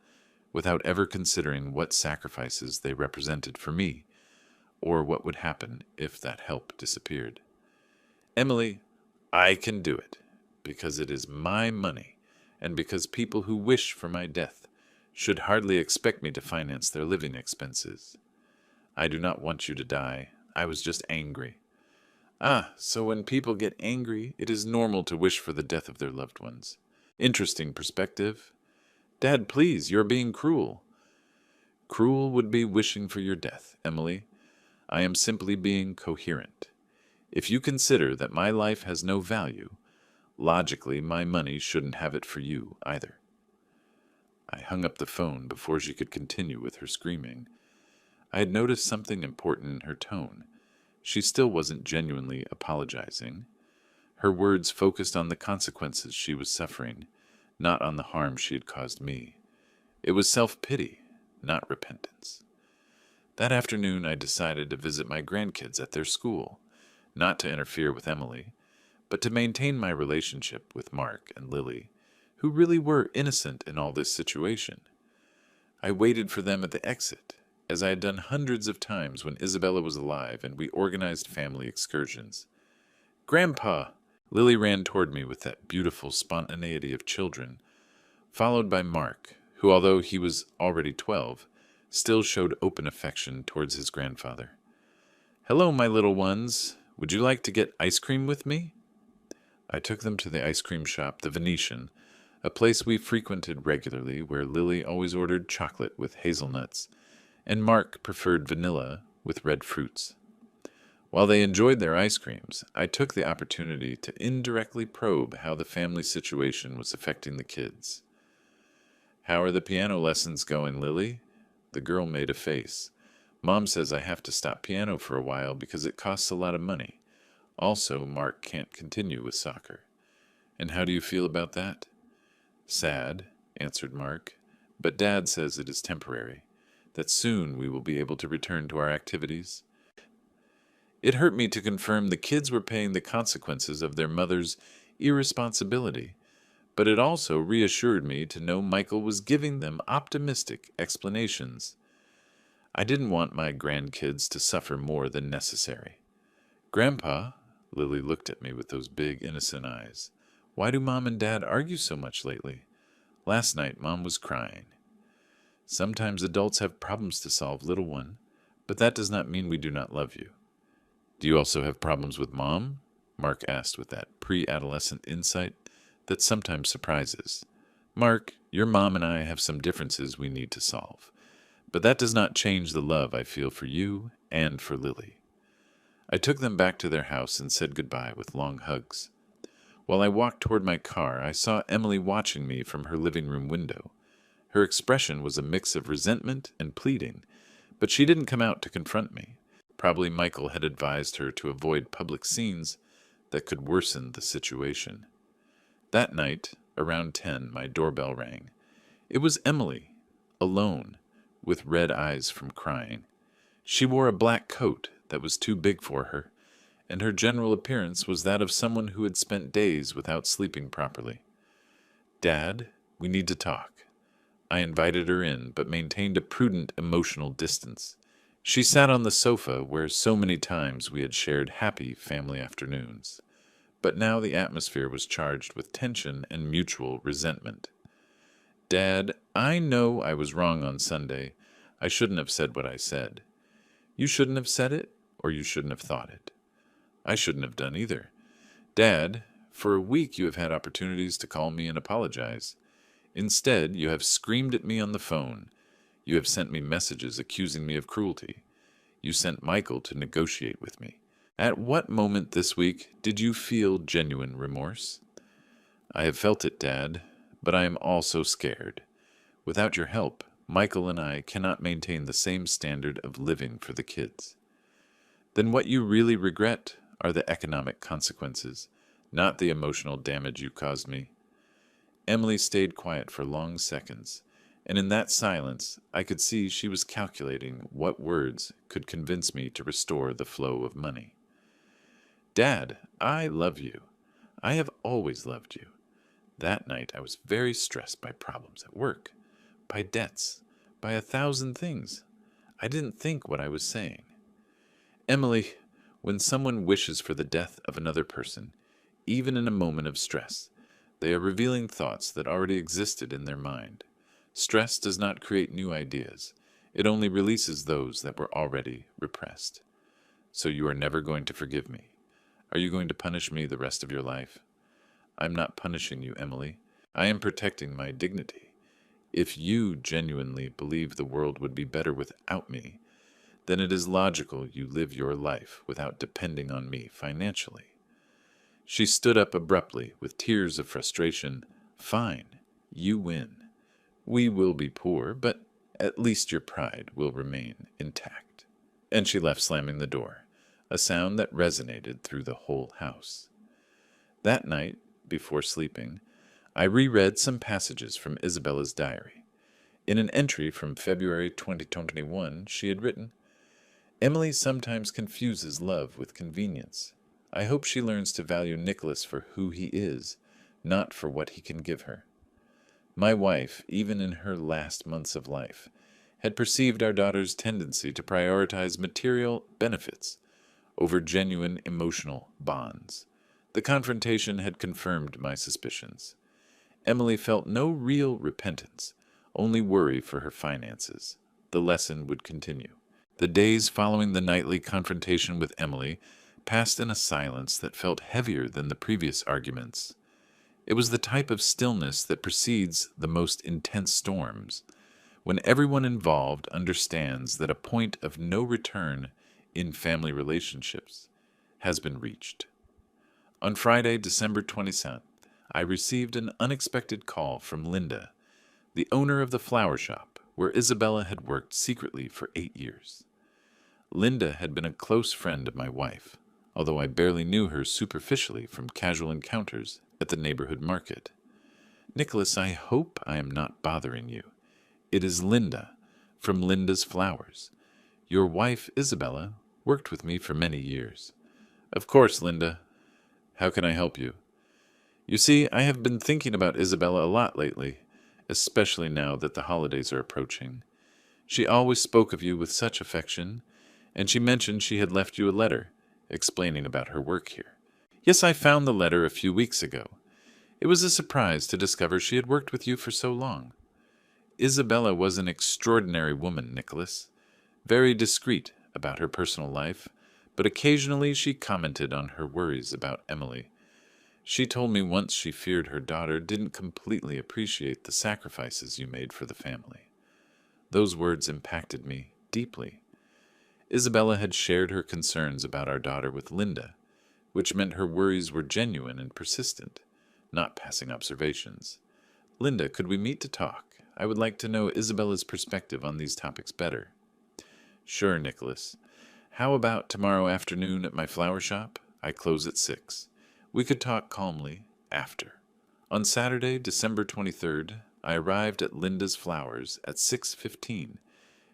[SPEAKER 1] without ever considering what sacrifices they represented for me, or what would happen if that help disappeared. "Emily, I can do it, because it is my money, and because people who wish for my death should hardly expect me to finance their living expenses. I do not want you to die. I was just angry." "Ah, so when people get angry, it is normal to wish for the death of their loved ones. Interesting perspective. Dad, please, you're being cruel." "Cruel would be wishing for your death, Emily. I am simply being coherent. If you consider that my life has no value, logically my money shouldn't have it for you either." I hung up the phone before she could continue with her screaming. I had noticed something important in her tone. She still wasn't genuinely apologizing. Her words focused on the consequences she was suffering, not on the harm she had caused me. It was self-pity, not repentance. That afternoon I decided to visit my grandkids at their school, not to interfere with Emily, but to maintain my relationship with Mark and Lily, who really were innocent in all this situation. I waited for them at the exit, as I had done hundreds of times when Isabella was alive and we organized family excursions. "Grandpa!" Lily ran toward me with that beautiful spontaneity of children, followed by Mark, who, although he was already 12, still showed open affection towards his grandfather. "Hello, my little ones. Would you like to get ice cream with me?" I took them to the ice cream shop, the Venetian, a place we frequented regularly, where Lily always ordered chocolate with hazelnuts, and Mark preferred vanilla with red fruits. While they enjoyed their ice creams, I took the opportunity to indirectly probe how the family situation was affecting the kids. "How are the piano lessons going, Lily?" The girl made a face. "Mom says I have to stop piano for a while because it costs a lot of money. Also, Mark can't continue with soccer." "And how do you feel about that?" "Sad," answered Mark, "but Dad says it is temporary, that soon we will be able to return to our activities." It hurt me to confirm the kids were paying the consequences of their mother's irresponsibility, but it also reassured me to know Michael was giving them optimistic explanations. I didn't want my grandkids to suffer more than necessary. "Grandpa," Lily looked at me with those big, innocent eyes, "why do Mom and Dad argue so much lately? Last night Mom was crying." "Sometimes adults have problems to solve, little one, but that does not mean we do not love you." "Do you also have problems with Mom?" Mark asked with that pre-adolescent insight that sometimes surprises. "Mark, your mom and I have some differences we need to solve, but that does not change the love I feel for you and for Lily." I took them back to their house and said goodbye with long hugs. While I walked toward my car, I saw Emily watching me from her living room window. Her expression was a mix of resentment and pleading, but she didn't come out to confront me. Probably Michael had advised her to avoid public scenes that could worsen the situation. That night, around 10, my doorbell rang. It was Emily, alone, with red eyes from crying. She wore a black coat that was too big for her, and her general appearance was that of someone who had spent days without sleeping properly. "Dad, we need to talk." I invited her in, but maintained a prudent emotional distance. She sat on the sofa where so many times we had shared happy family afternoons. But now the atmosphere was charged with tension and mutual resentment. "Dad, I know I was wrong on Sunday. I shouldn't have said what I said." "You shouldn't have said it, or you shouldn't have thought it." "I shouldn't have done either." "Dad, for a week you have had opportunities to call me and apologize. Instead, you have screamed at me on the phone. You have sent me messages accusing me of cruelty. You sent Michael to negotiate with me. At what moment this week did you feel genuine remorse?" "I have felt it, Dad, but I am also scared. Without your help, Michael and I cannot maintain the same standard of living for the kids." "Then what you really regret are the economic consequences, not the emotional damage you caused me." Emily stayed quiet for long seconds, and in that silence I could see she was calculating what words could convince me to restore the flow of money. "Dad, I love you. I have always loved you. That night I was very stressed by problems at work, by debts, by 1,000 things. I didn't think what I was saying. Emily, when someone wishes for the death of another person, even in a moment of stress, they are revealing thoughts that already existed in their mind. Stress does not create new ideas. It only releases those that were already repressed. So you are never going to forgive me. Are you going to punish me the rest of your life?" "I'm not punishing you, Emily. I am protecting my dignity. If you genuinely believe the world would be better without me, then it is logical you live your life without depending on me financially." She stood up abruptly with tears of frustration. "Fine, you win. We will be poor, but at least your pride will remain intact." And she left, slamming the door, a sound that resonated through the whole house. That night, before sleeping, I reread some passages from Isabella's diary. In an entry from February 2021, she had written, "Emily sometimes confuses love with convenience. I hope she learns to value Nicholas for who he is, not for what he can give her. My wife, even in her last months of life, had perceived our daughter's tendency to prioritize material benefits over genuine emotional bonds. The confrontation had confirmed my suspicions. Emily felt no real repentance, only worry for her finances. The lesson would continue. The days following the nightly confrontation with Emily passed in a silence that felt heavier than the previous arguments. It was the type of stillness that precedes the most intense storms, when everyone involved understands that a point of no return in family relationships has been reached. On Friday, December 27th, I received an unexpected call from Linda, the owner of the flower shop where Isabella had worked secretly for 8 years. Linda had been a close friend of my wife, although I barely knew her superficially from casual encounters at the neighborhood market. "Nicholas, I hope I am not bothering you. It is Linda, from Linda's Flowers. Your wife, Isabella, worked with me for many years." "Of course, Linda. How can I help you?" "You see, I have been thinking about Isabella a lot lately, especially now that the holidays are approaching. She always spoke of you with such affection, and she mentioned she had left you a letter, explaining about her work here. Yes, I found the letter a few weeks ago. It was a surprise to discover she had worked with you for so long. Isabella was an extraordinary woman, Nicholas, very discreet about her personal life, but occasionally she commented on her worries about Emily. She told me once she feared her daughter didn't completely appreciate the sacrifices you made for the family. Those words impacted me deeply. Isabella had shared her concerns about our daughter with Linda, which meant her worries were genuine and persistent, not passing observations. Linda, could we meet to talk? I would like to know Isabella's perspective on these topics better." "Sure, Nicholas. How about tomorrow afternoon at my flower shop? I close at 6. We could talk calmly after." On Saturday, December 23rd, I arrived at Linda's Flowers at 6:15.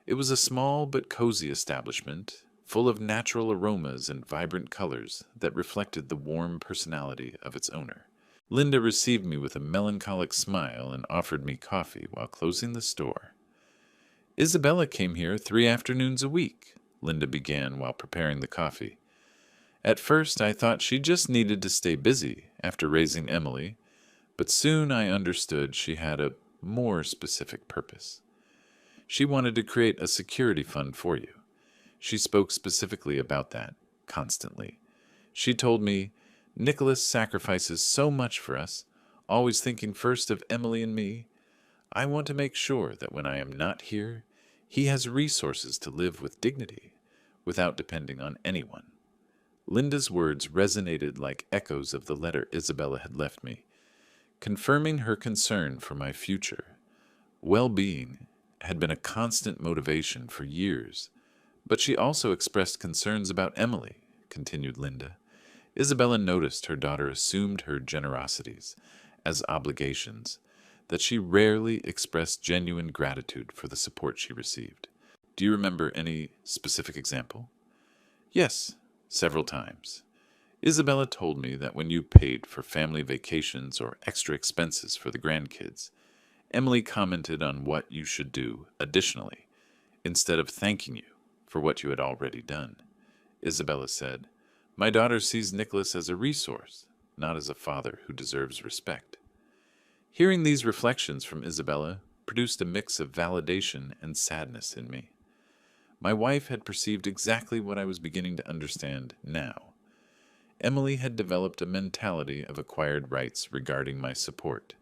[SPEAKER 1] It was a small but cozy establishment, full of natural aromas and vibrant colors that reflected the warm personality of its owner. Linda received me with a melancholic smile and offered me coffee while closing the store. Isabella came here 3 afternoons a week, Linda began while preparing the coffee. At first I thought she just needed to stay busy after raising Emily, but soon I understood she had a more specific purpose. She wanted to create a security fund for you. She spoke specifically about that, constantly. She told me, Nicholas sacrifices so much for us, always thinking first of Emily and me. I want to make sure that when I am not here, he has resources to live with dignity, without depending on anyone. Linda's words resonated like echoes of the letter Isabella had left me, confirming her concern for my future. Well-being had been a constant motivation for years, but she also expressed concerns about Emily, continued Linda. Isabella noticed her daughter assumed her generosities as obligations, that she rarely expressed genuine gratitude for the support she received. Do you remember any specific example? Yes, several times. Isabella told me that when you paid for family vacations or extra expenses for the grandkids, Emily commented on what you should do additionally, instead of thanking you for what you had already done. Isabella said, My daughter sees Nicholas as a resource, not as a father who deserves respect. Hearing these reflections from Isabella produced a mix of validation and sadness in me. My wife had perceived exactly what I was beginning to understand now. Emily had developed a mentality of acquired rights regarding my support,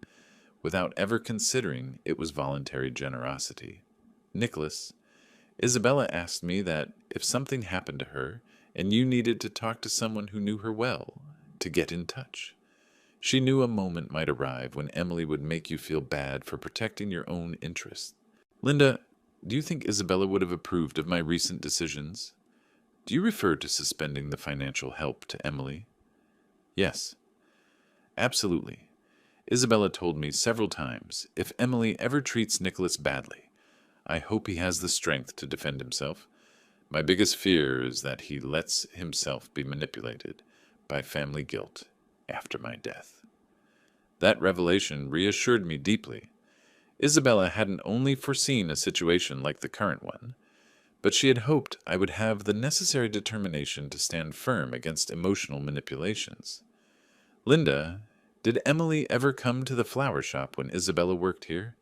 [SPEAKER 1] without ever considering it was voluntary generosity. Nicholas, Isabella asked me that if something happened to her and you needed to talk to someone who knew her well, to get in touch. She knew a moment might arrive when Emily would make you feel bad for protecting your own interests. Linda, do you think Isabella would have approved of my recent decisions? Do you refer to suspending the financial help to Emily? Yes, absolutely. Isabella told me several times, if Emily ever treats Nicholas badly, I hope he has the strength to defend himself. My biggest fear is that he lets himself be manipulated by family guilt after my death. That revelation reassured me deeply. Isabella hadn't only foreseen a situation like the current one, but she had hoped I would have the necessary determination to stand firm against emotional manipulations. Linda, did Emily ever come to the flower shop when Isabella worked here?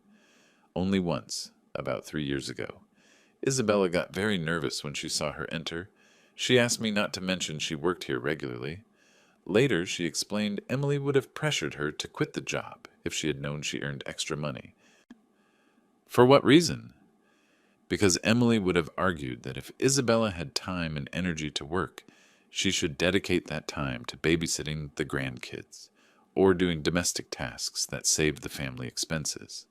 [SPEAKER 1] Only once, about 3 years ago. Isabella got very nervous when she saw her enter. She asked me not to mention she worked here regularly. Later, she explained Emily would have pressured her to quit the job if she had known she earned extra money. For what reason? Because Emily would have argued that if Isabella had time and energy to work, she should dedicate that time to babysitting the grandkids or doing domestic tasks that saved the family expenses.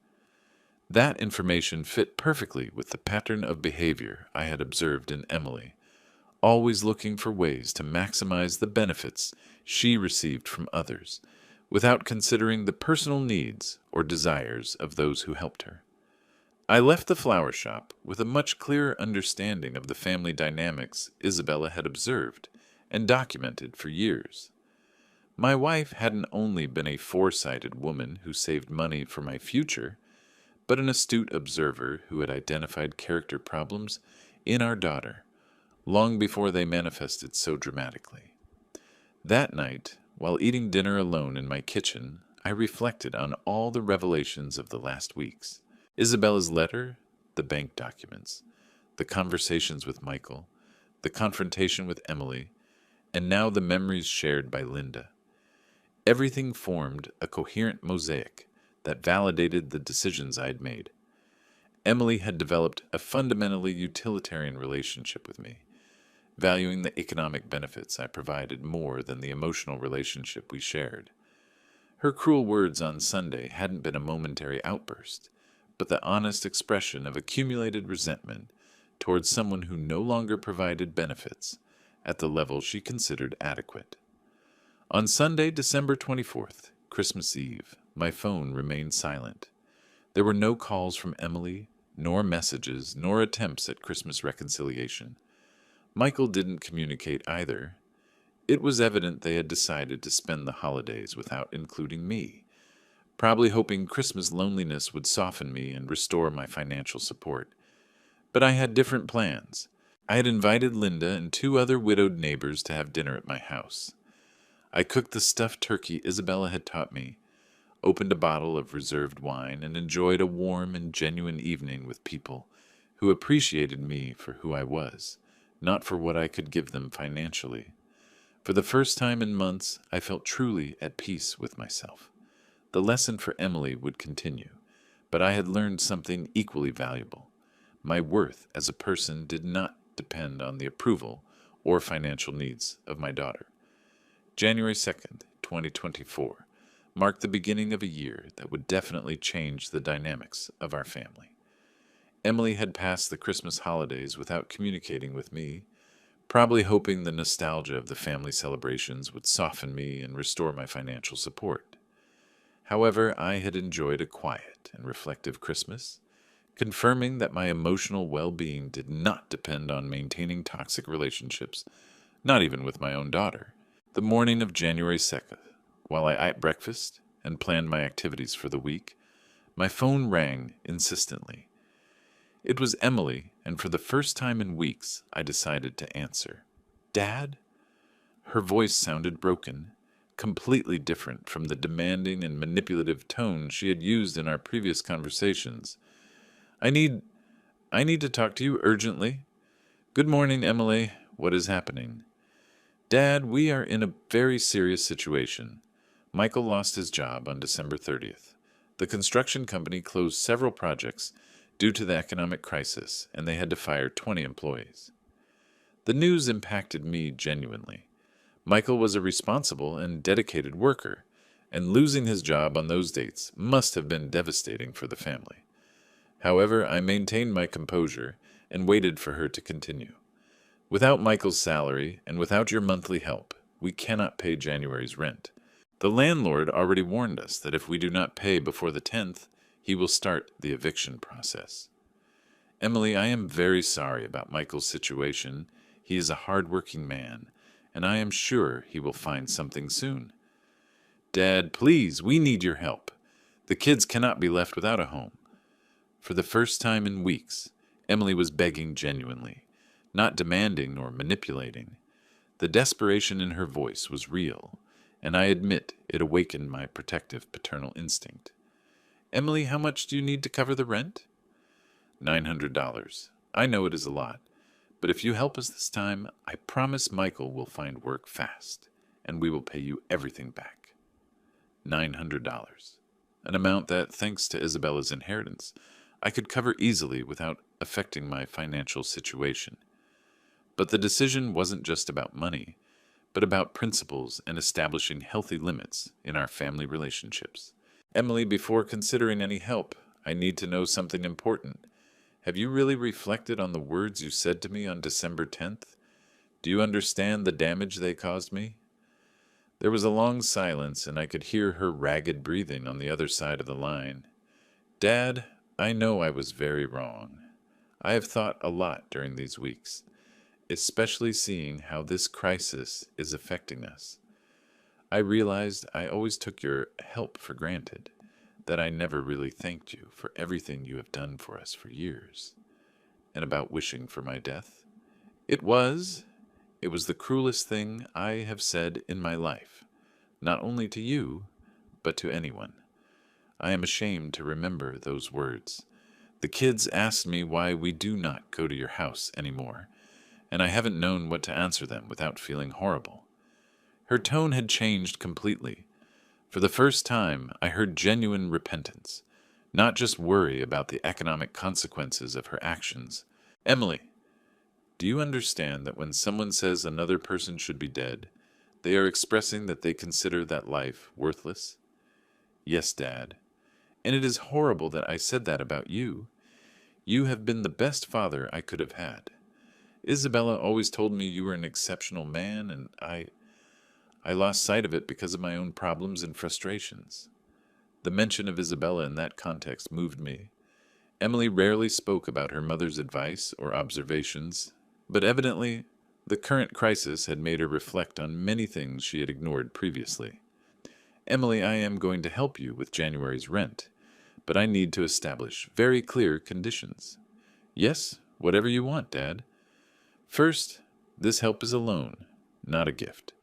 [SPEAKER 1] That information fit perfectly with the pattern of behavior I had observed in Emily, always looking for ways to maximize the benefits she received from others, without considering the personal needs or desires of those who helped her. I left the flower shop with a much clearer understanding of the family dynamics Isabella had observed and documented for years. My wife hadn't only been a foresighted woman who saved money for my future, but an astute observer who had identified character problems in our daughter long before they manifested so dramatically. That night, while eating dinner alone in my kitchen, I reflected on all the revelations of the last weeks. Isabella's letter, the bank documents, the conversations with Michael, the confrontation with Emily, and now the memories shared by Linda. Everything formed a coherent mosaic that validated the decisions I had made. Emily had developed a fundamentally utilitarian relationship with me, valuing the economic benefits I provided more than the emotional relationship we shared. Her cruel words on Sunday hadn't been a momentary outburst, but the honest expression of accumulated resentment towards someone who no longer provided benefits at the level she considered adequate. On Sunday, December 24th, Christmas Eve, my phone remained silent. There were no calls from Emily, nor messages, nor attempts at Christmas reconciliation. Michael didn't communicate either. It was evident they had decided to spend the holidays without including me, probably hoping Christmas loneliness would soften me and restore my financial support. But I had different plans. I had invited Linda and two other widowed neighbors to have dinner at my house. I cooked the stuffed turkey Isabella had taught me, opened a bottle of reserved wine, and enjoyed a warm and genuine evening with people who appreciated me for who I was, not for what I could give them financially. For the first time in months, I felt truly at peace with myself. The lesson for Emily would continue, but I had learned something equally valuable. My worth as a person did not depend on the approval or financial needs of my daughter. January 2nd, 2024, marked the beginning of a year that would definitely change the dynamics of our family. Emily had passed the Christmas holidays without communicating with me, probably hoping the nostalgia of the family celebrations would soften me and restore my financial support. However, I had enjoyed a quiet and reflective Christmas, confirming that my emotional well-being did not depend on maintaining toxic relationships, not even with my own daughter. The morning of January 2nd, while I ate breakfast and planned my activities for the week, my phone rang insistently. It was Emily, and for the first time in weeks, I decided to answer. "Dad?" Her voice sounded broken, completely different from the demanding and manipulative tone she had used in our previous conversations. I need to talk to you urgently." "Good morning, Emily. What is happening?" "Dad, we are in a very serious situation. Michael lost his job on December 30th. The construction company closed several projects due to the economic crisis, and they had to fire 20 employees." The news impacted me genuinely. Michael was a responsible and dedicated worker, and losing his job on those dates must have been devastating for the family. However, I maintained my composure and waited for her to continue. "Without Michael's salary and without your monthly help, we cannot pay January's rent. The landlord already warned us that if we do not pay before the 10th, he will start the eviction process." "Emily, I am very sorry about Michael's situation. He is a hard-working man, and I am sure he will find something soon." "Dad, please, we need your help. The kids cannot be left without a home." For the first time in weeks, Emily was begging genuinely, not demanding nor manipulating. The desperation in her voice was real, and I admit it awakened my protective paternal instinct. "Emily, how much do you need to cover the rent?" $900. I know it is a lot, but if you help us this time, I promise Michael will find work fast, and we will pay you everything back." $900. An amount that, thanks to Isabella's inheritance, I could cover easily without affecting my financial situation. But the decision wasn't just about money, but about principles and establishing healthy limits in our family relationships. "Emily, before considering any help, I need to know something important. Have you really reflected on the words you said to me on December 10th? Do you understand the damage they caused me?" There was a long silence, and I could hear her ragged breathing on the other side of the line. "Dad, I know I was very wrong. I have thought a lot during these weeks, especially seeing how this crisis is affecting us. I realized I always took your help for granted, that I never really thanked you for everything you have done for us for years. And about wishing for my death? It was the cruelest thing I have said in my life, not only to you, but to anyone. I am ashamed to remember those words. The kids asked me why we do not go to your house anymore, and I haven't known what to answer them without feeling horrible." Her tone had changed completely. For the first time, I heard genuine repentance, not just worry about the economic consequences of her actions. "Emily, do you understand that when someone says another person should be dead, they are expressing that they consider that life worthless?" "Yes, Dad. And it is horrible that I said that about you. You have been the best father I could have had. Isabella always told me you were an exceptional man, and I lost sight of it because of my own problems and frustrations." The mention of Isabella in that context moved me. Emily rarely spoke about her mother's advice or observations, but evidently The current crisis had made her reflect on many things she had ignored previously. Emily, I am going to help you with January's rent, but I need to establish very clear conditions. Yes, whatever you want, Dad. First, this help is a loan, not a gift.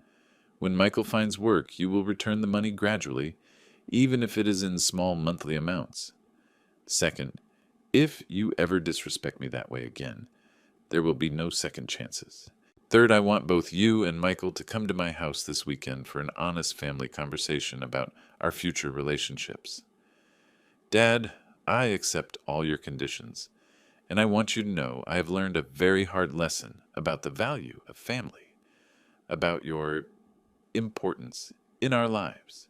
[SPEAKER 1] When Michael finds work, you will return the money gradually, even if it is in small monthly amounts. Second, if you ever disrespect me that way again, there will be no second chances. Third, I want both you and Michael to come to my house this weekend for an honest family conversation about our future relationships. Dad, I accept all your conditions, and I want you to know I have learned a very hard lesson about the value of family, about your importance in our lives.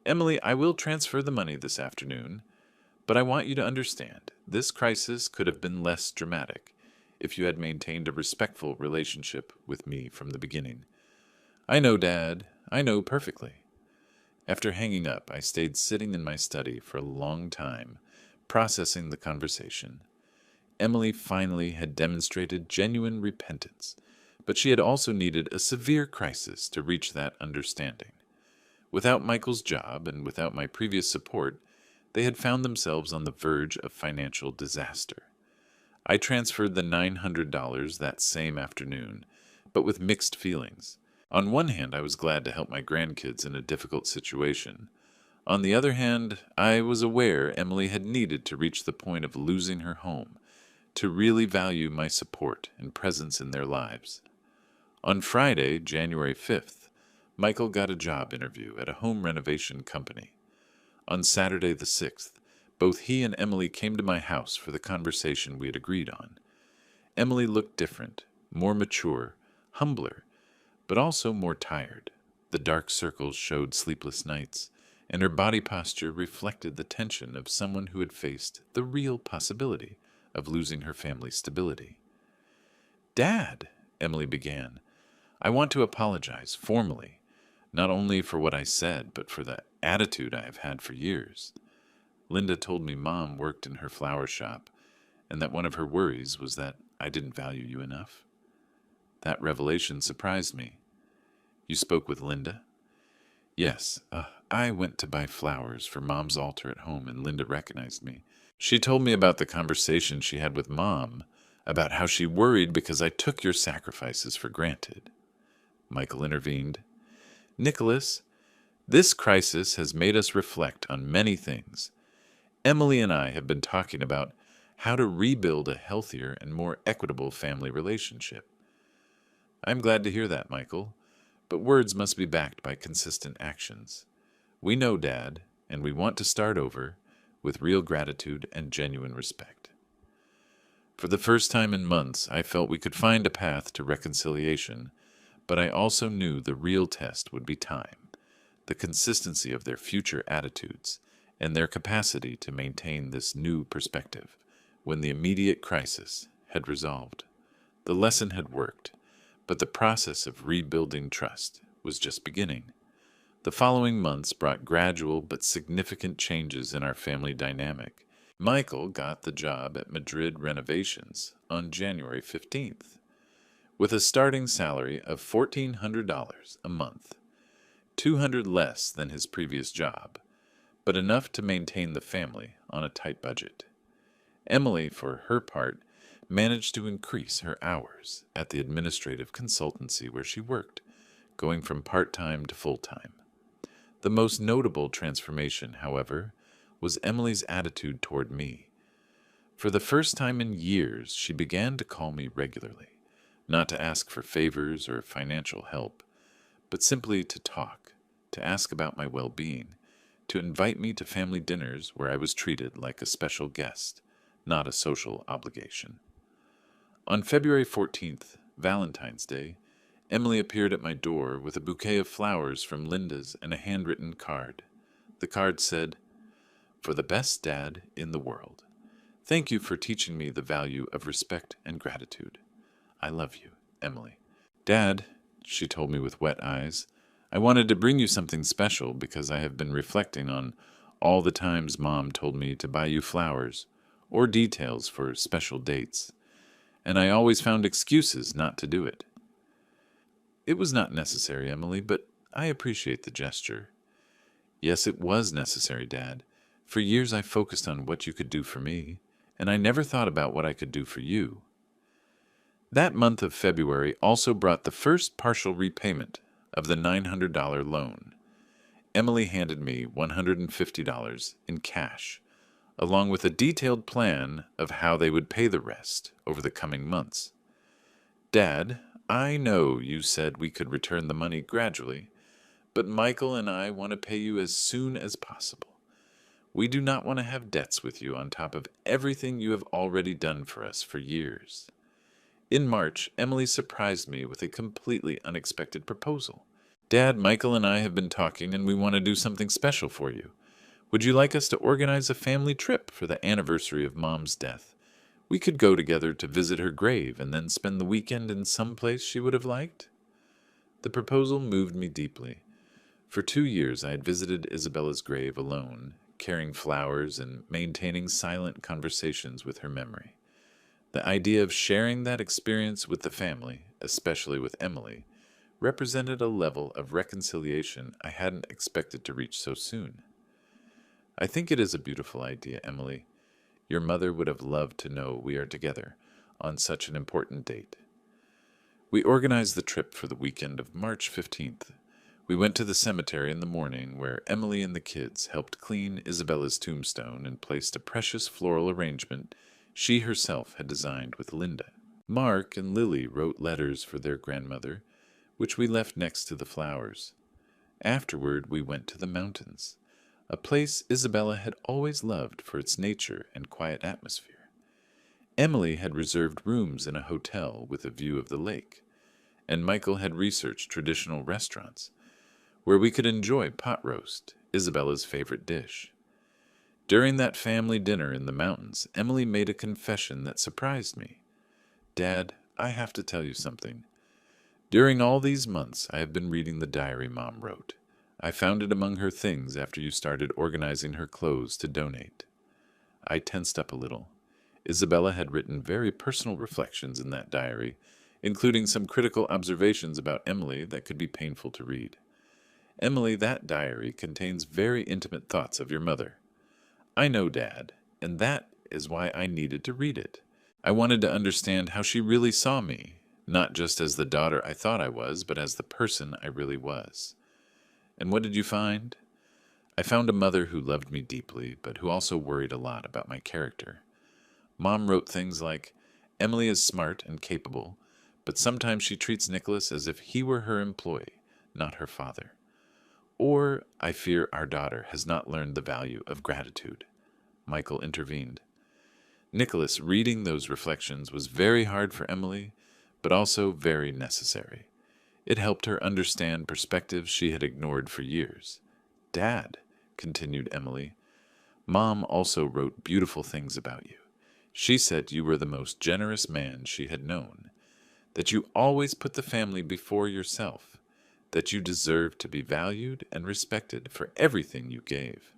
[SPEAKER 1] Emily, I will transfer the money this afternoon, but I want you to understand this crisis could have been less dramatic if you had maintained a respectful relationship with me from the beginning. I know, Dad. I know perfectly. After hanging up, I stayed sitting in my study for a long time, processing the conversation. Emily finally had demonstrated genuine repentance, but she had also needed a severe crisis to reach that understanding. Without Michael's job and without my previous support, they had found themselves on the verge of financial disaster. I transferred the $900 that same afternoon, but with mixed feelings. On one hand, I was glad to help my grandkids in a difficult situation. On the other hand, I was aware Emily had needed to reach the point of losing her home to really value my support and presence in their lives. On Friday, January 5th, Michael got a job interview at a home renovation company. On Saturday the 6th, both he and Emily came to my house for the conversation we had agreed on. Emily looked different, more mature, humbler, but also more tired. The dark circles showed sleepless nights, and her body posture reflected the tension of someone who had faced the real possibility of losing her family's stability. Dad, Emily began, I want to apologize formally, not only for what I said, but for the attitude I have had for years. Linda told me Mom worked in her flower shop, and that one of her worries was that I didn't value you enough. That revelation surprised me. You spoke with Linda? Yes, I went to buy flowers for Mom's altar at home, and Linda recognized me. She told me about the conversation she had with Mom, about how she worried because I took your sacrifices for granted. Michael intervened. Nicholas, this crisis has made us reflect on many things. Emily and I have been talking about how to rebuild a healthier and more equitable family relationship. I'm glad to hear that, Michael, but words must be backed by consistent actions. We know, Dad, and we want to start over with real gratitude and genuine respect. For the first time in months, I felt we could find a path to reconciliation, but I also knew the real test would be time, the consistency of their future attitudes, and their capacity to maintain this new perspective when the immediate crisis had resolved. The lesson had worked, but the process of rebuilding trust was just beginning. The following months brought gradual but significant changes in our family dynamic. Michael got the job at Madrid Renovations on January 15th, with a starting salary of $1,400 a month, $200 less than his previous job, but enough to maintain the family on a tight budget. Emily, for her part, managed to increase her hours at the administrative consultancy where she worked, going from part-time to full-time. The most notable transformation, however, was Emily's attitude toward me. For the first time in years, she began to call me regularly, not to ask for favors or financial help, but simply to talk, to ask about my well-being, to invite me to family dinners where I was treated like a special guest, not a social obligation. On February 14th, Valentine's Day, Emily appeared at my door with a bouquet of flowers from Linda's and a handwritten card. The card said, "For the best dad in the world. Thank you for teaching me the value of respect and gratitude. I love you, Emily." Dad, she told me with wet eyes, I wanted to bring you something special because I have been reflecting on all the times Mom told me to buy you flowers or details for special dates, and I always found excuses not to do it. It was not necessary, Emily, but I appreciate the gesture. Yes, it was necessary, Dad. For years I focused on what you could do for me, and I never thought about what I could do for you. That month of February also brought the first partial repayment of the $900 loan. Emily handed me $150 in cash, along with a detailed plan of how they would pay the rest over the coming months. Dad, I know you said we could return the money gradually, but Michael and I want to pay you as soon as possible. We do not want to have debts with you on top of everything you have already done for us for years. In March, Emily surprised me with a completely unexpected proposal. Dad, Michael and I have been talking, and we want to do something special for you. Would you like us to organize a family trip for the anniversary of Mom's death? We could go together to visit her grave and then spend the weekend in some place she would have liked. The proposal moved me deeply. For 2 years I had visited Isabella's grave alone, carrying flowers and maintaining silent conversations with her memory. The idea of sharing that experience with the family, especially with Emily, represented a level of reconciliation I hadn't expected to reach so soon. I think it is a beautiful idea, Emily. Your mother would have loved to know we are together on such an important date. We organized the trip for the weekend of March 15th. We went to the cemetery in the morning where Emily and the kids helped clean Isabella's tombstone and placed a precious floral arrangement she herself had designed with Linda. Mark and Lily wrote letters for their grandmother, which we left next to the flowers. Afterward, we went to the mountains, a place Isabella had always loved for its nature and quiet atmosphere. Emily had reserved rooms in a hotel with a view of the lake, and Michael had researched traditional restaurants where we could enjoy pot roast, Isabella's favorite dish. During that family dinner in the mountains, Emily made a confession that surprised me. Dad, I have to tell you something. During all these months, I have been reading the diary Mom wrote. I found it among her things after you started organizing her clothes to donate. I tensed up a little. Isabella had written very personal reflections in that diary, including some critical observations about Emily that could be painful to read. Emily, that diary contains very intimate thoughts of your mother. I know, Dad, and that is why I needed to read it. I wanted to understand how she really saw me, not just as the daughter I thought I was, but as the person I really was. And what did you find? I found a mother who loved me deeply, but who also worried a lot about my character. Mom wrote things like, Emily is smart and capable, but sometimes she treats Nicholas as if he were her employee, not her father. Or, I fear our daughter has not learned the value of gratitude. Michael intervened. Nicholas, reading those reflections was very hard for Emily, but also very necessary. It helped her understand perspectives she had ignored for years. Dad, continued Emily, Mom also wrote beautiful things about you. She said you were the most generous man she had known, that you always put the family before yourself, that you deserved to be valued and respected for everything you gave.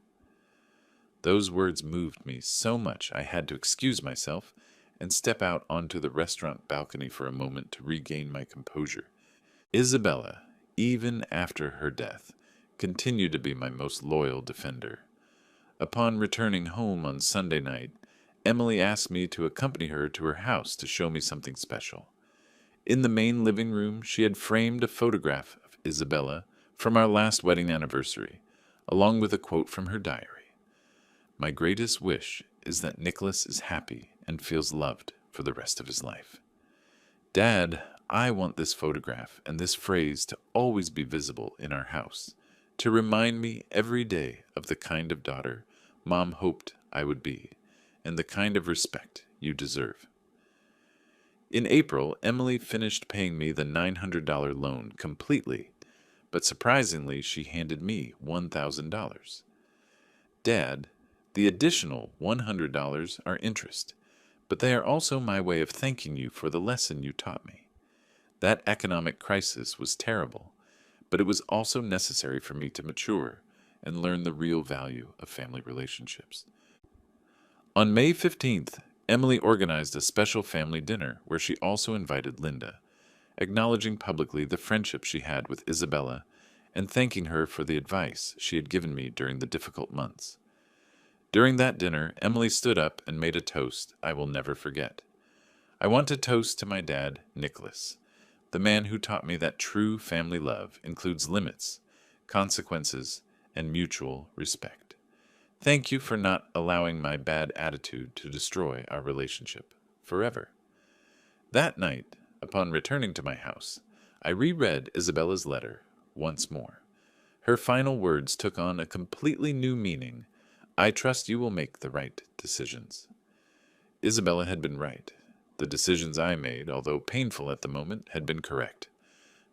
[SPEAKER 1] Those words moved me so much I had to excuse myself and step out onto the restaurant balcony for a moment to regain my composure. Isabella, even after her death, continued to be my most loyal defender. Upon returning home on Sunday night, Emily asked me to accompany her to her house to show me something special. In the main living room, she had framed a photograph of Isabella from our last wedding anniversary, along with a quote from her diary. My greatest wish is that Nicholas is happy and feels loved for the rest of his life. Dad, I want this photograph and this phrase to always be visible in our house, to remind me every day of the kind of daughter Mom hoped I would be, and the kind of respect you deserve. In April, Emily finished paying me the $900 loan completely, but surprisingly, she handed me $1,000. Dad, the additional $100 are interest, but they are also my way of thanking you for the lesson you taught me. That economic crisis was terrible, but it was also necessary for me to mature and learn the real value of family relationships. On May 15th, Emily organized a special family dinner where she also invited Linda. acknowledging publicly the friendship she had with Isabella and thanking her for the advice she had given me during the difficult months. During that dinner, Emily stood up and made a toast I will never forget. I want to toast to my dad, Nicholas, the man who taught me that true family love includes limits, consequences, and mutual respect. Thank you for not allowing my bad attitude to destroy our relationship forever. That night, upon returning to my house, I reread Isabella's letter once more. Her final words took on a completely new meaning. I trust you will make the right decisions. Isabella had been right. The decisions I made, although painful at the moment, had been correct.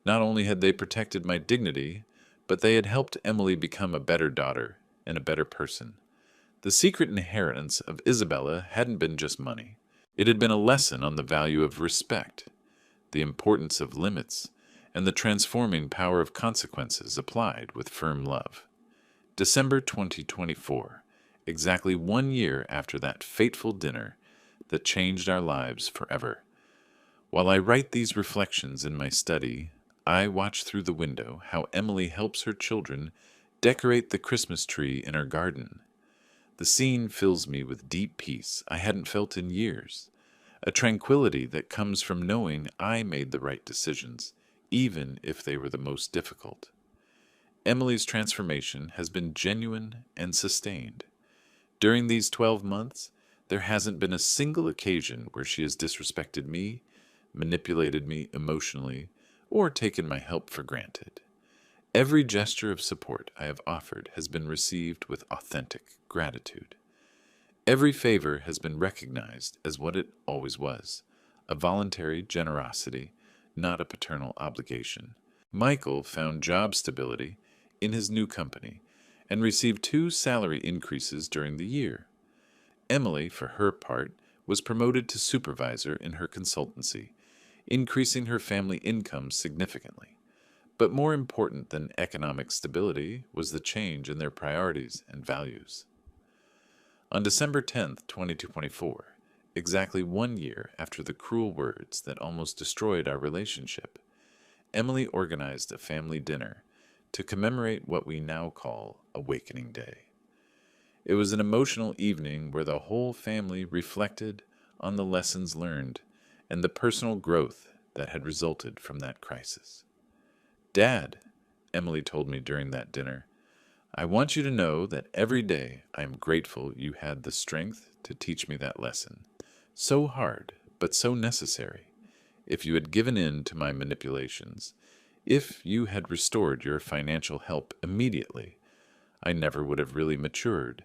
[SPEAKER 1] Not only had they protected my dignity, but they had helped Emily become a better daughter and a better person. The secret inheritance of Isabella hadn't been just money. It had been a lesson on the value of respect, the importance of limits, and the transforming power of consequences applied with firm love. December 2024, exactly 1 year after that fateful dinner that changed our lives forever. While I write these reflections in my study, I watch through the window how Emily helps her children decorate the Christmas tree in her garden. The scene fills me with deep peace I hadn't felt in years, a tranquility that comes from knowing I made the right decisions, even if they were the most difficult. Emily's transformation has been genuine and sustained. During these 12 months, there hasn't been a single occasion where she has disrespected me, manipulated me emotionally, or taken my help for granted. Every gesture of support I have offered has been received with authentic gratitude. Every favor has been recognized as what it always was, a voluntary generosity, not a paternal obligation. Michael found job stability in his new company and received 2 salary increases during the year. Emily, for her part, was promoted to supervisor in her consultancy, increasing her family income significantly. But more important than economic stability was the change in their priorities and values. On December 10th, 2024, exactly 1 year after the cruel words that almost destroyed our relationship, Emily organized a family dinner to commemorate what we now call Awakening Day. It was an emotional evening where the whole family reflected on the lessons learned and the personal growth that had resulted from that crisis. Dad, Emily told me during that dinner, I want you to know that every day I am grateful you had the strength to teach me that lesson. So hard, but so necessary. If you had given in to my manipulations, if you had restored your financial help immediately, I never would have really matured.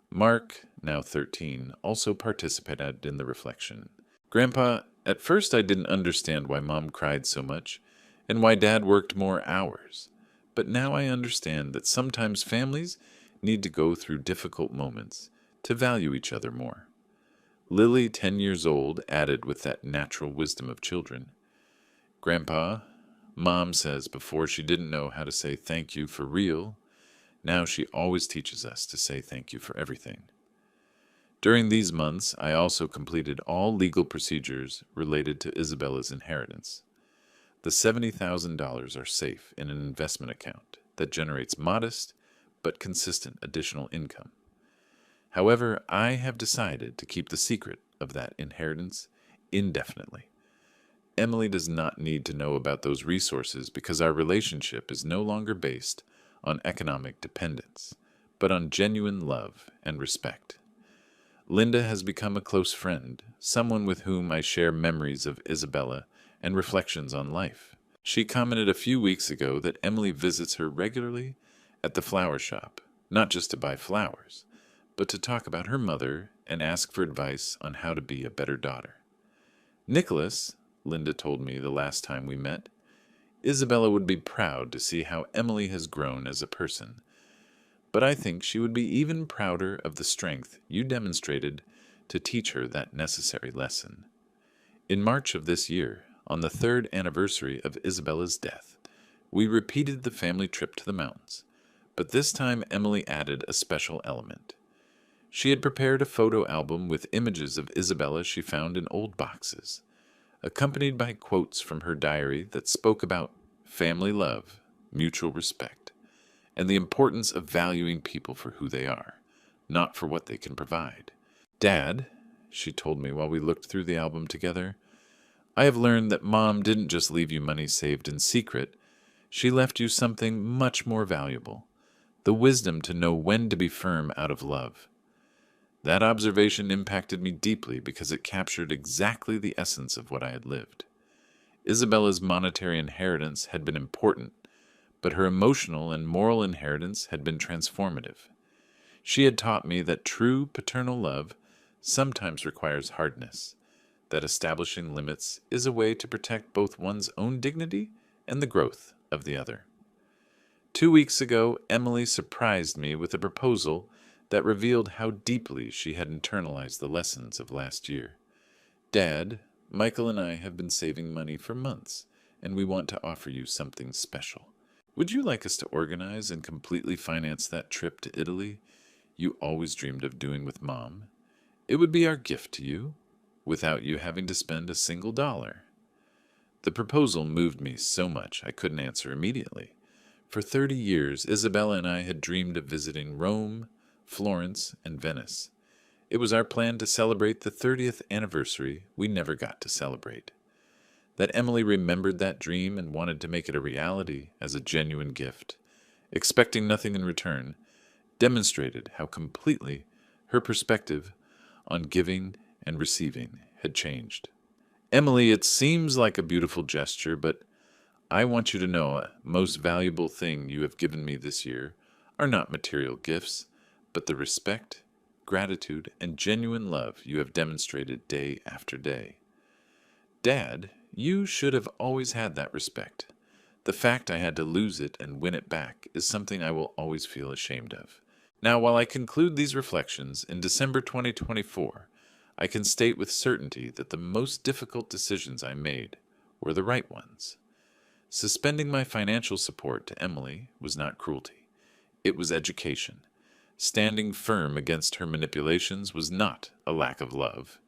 [SPEAKER 1] Mark, now 13, also participated in the reflection. Grandpa, at first I didn't understand why Mom cried so much and why Dad worked more hours. But now I understand that sometimes families need to go through difficult moments to value each other more. Lily, 10 years old, added with that natural wisdom of children, Grandpa, Mom says before she didn't know how to say thank you for real, now she always teaches us to say thank you for everything. During these months, I also completed all legal procedures related to Isabella's inheritance. The $70,000 are safe in an investment account that generates modest but consistent additional income. However, I have decided to keep the secret of that inheritance indefinitely. Emily does not need to know about those resources because our relationship is no longer based on economic dependence, but on genuine love and respect. Linda has become a close friend, someone with whom I share memories of Isabella and reflections on life. She commented a few weeks ago that Emily visits her regularly at the flower shop, not just to buy flowers, but to talk about her mother and ask for advice on how to be a better daughter. Nicholas, Linda told me the last time we met, Isabella would be proud to see how Emily has grown as a person, but I think she would be even prouder of the strength you demonstrated to teach her that necessary lesson. In March of this year, on the 3rd anniversary of Isabella's death, we repeated the family trip to the mountains, but this time Emily added a special element. She had prepared a photo album with images of Isabella she found in old boxes, accompanied by quotes from her diary that spoke about family love, mutual respect, and the importance of valuing people for who they are, not for what they can provide. "Dad," she told me while we looked through the album together, "I have learned that Mom didn't just leave you money saved in secret. She left you something much more valuable, the wisdom to know when to be firm out of love." That observation impacted me deeply because it captured exactly the essence of what I had lived. Isabella's monetary inheritance had been important, but her emotional and moral inheritance had been transformative. She had taught me that true paternal love sometimes requires hardness, that establishing limits is a way to protect both one's own dignity and the growth of the other. 2 weeks ago, Emily surprised me with a proposal that revealed how deeply she had internalized the lessons of last year. "Dad, Michael and I have been saving money for months, and we want to offer you something special. Would you like us to organize and completely finance that trip to Italy you always dreamed of doing with Mom? It would be our gift to you, without you having to spend a single dollar." The proposal moved me so much I couldn't answer immediately. For 30 years, Isabella and I had dreamed of visiting Rome, Florence, and Venice. It was our plan to celebrate the 30th anniversary we never got to celebrate. That Emily remembered that dream and wanted to make it a reality as a genuine gift, expecting nothing in return, demonstrated how completely her perspective on giving and receiving had changed. "Emily, it seems like a beautiful gesture, but I want you to know a most valuable thing you have given me this year are not material gifts, but the respect, gratitude, and genuine love you have demonstrated day after day. Dad, you should have always had that respect. The fact I had to lose it and win it back is something I will always feel ashamed of." Now, while I conclude these reflections in December 2024, I can state with certainty that the most difficult decisions I made were the right ones. Suspending my financial support to Emily was not cruelty. It was education. Standing firm against her manipulations was not a lack of love.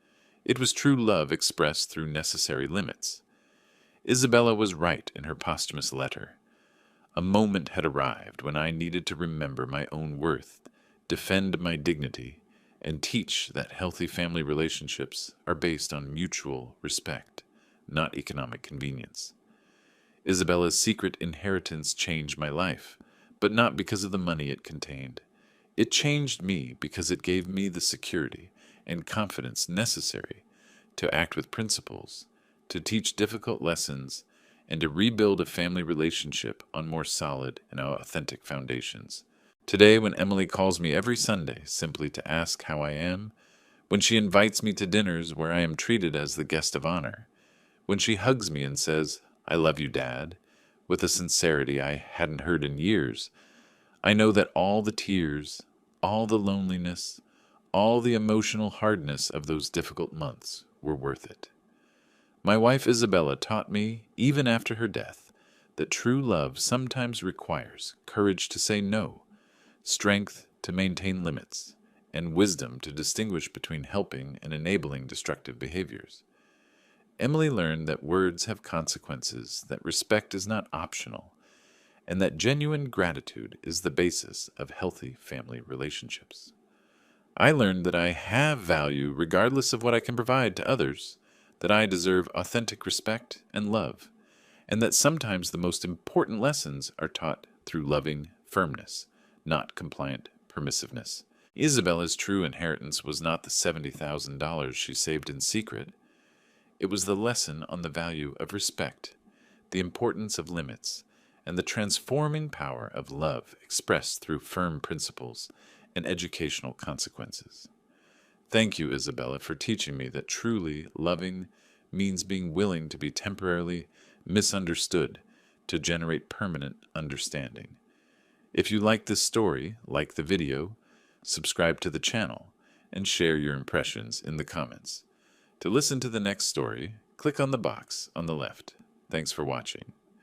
[SPEAKER 1] It was true love expressed through necessary limits. Isabella was right in her posthumous letter. A moment had arrived when I needed to remember my own worth, defend my dignity, and teach that healthy family relationships are based on mutual respect, not economic convenience. Isabella's secret inheritance changed my life, but not because of the money it contained. It changed me because it gave me the security and confidence necessary to act with principles, to teach difficult lessons, and to rebuild a family relationship on more solid and authentic foundations. Today, when Emily calls me every Sunday simply to ask how I am, when she invites me to dinners where I am treated as the guest of honor, when she hugs me and says, "I love you, Dad," with a sincerity I hadn't heard in years, I know that all the tears, all the loneliness, all the emotional hardness of those difficult months were worth it. My wife Isabella taught me, even after her death, that true love sometimes requires courage to say no, strength to maintain limits, and wisdom to distinguish between helping and enabling destructive behaviors. Emily learned that words have consequences, that respect is not optional, and that genuine gratitude is the basis of healthy family relationships. I learned that I have value regardless of what I can provide to others, that I deserve authentic respect and love, and that sometimes the most important lessons are taught through loving firmness, not compliant permissiveness. Isabella's true inheritance was not the $70,000 she saved in secret. It was the lesson on the value of respect, the importance of limits, and the transforming power of love expressed through firm principles and educational consequences. Thank you, Isabella, for teaching me that truly loving means being willing to be temporarily misunderstood to generate permanent understanding. If you like this story, like the video, subscribe to the channel, and share your impressions in the comments. To listen to the next story, click on the box on the left. Thanks for watching.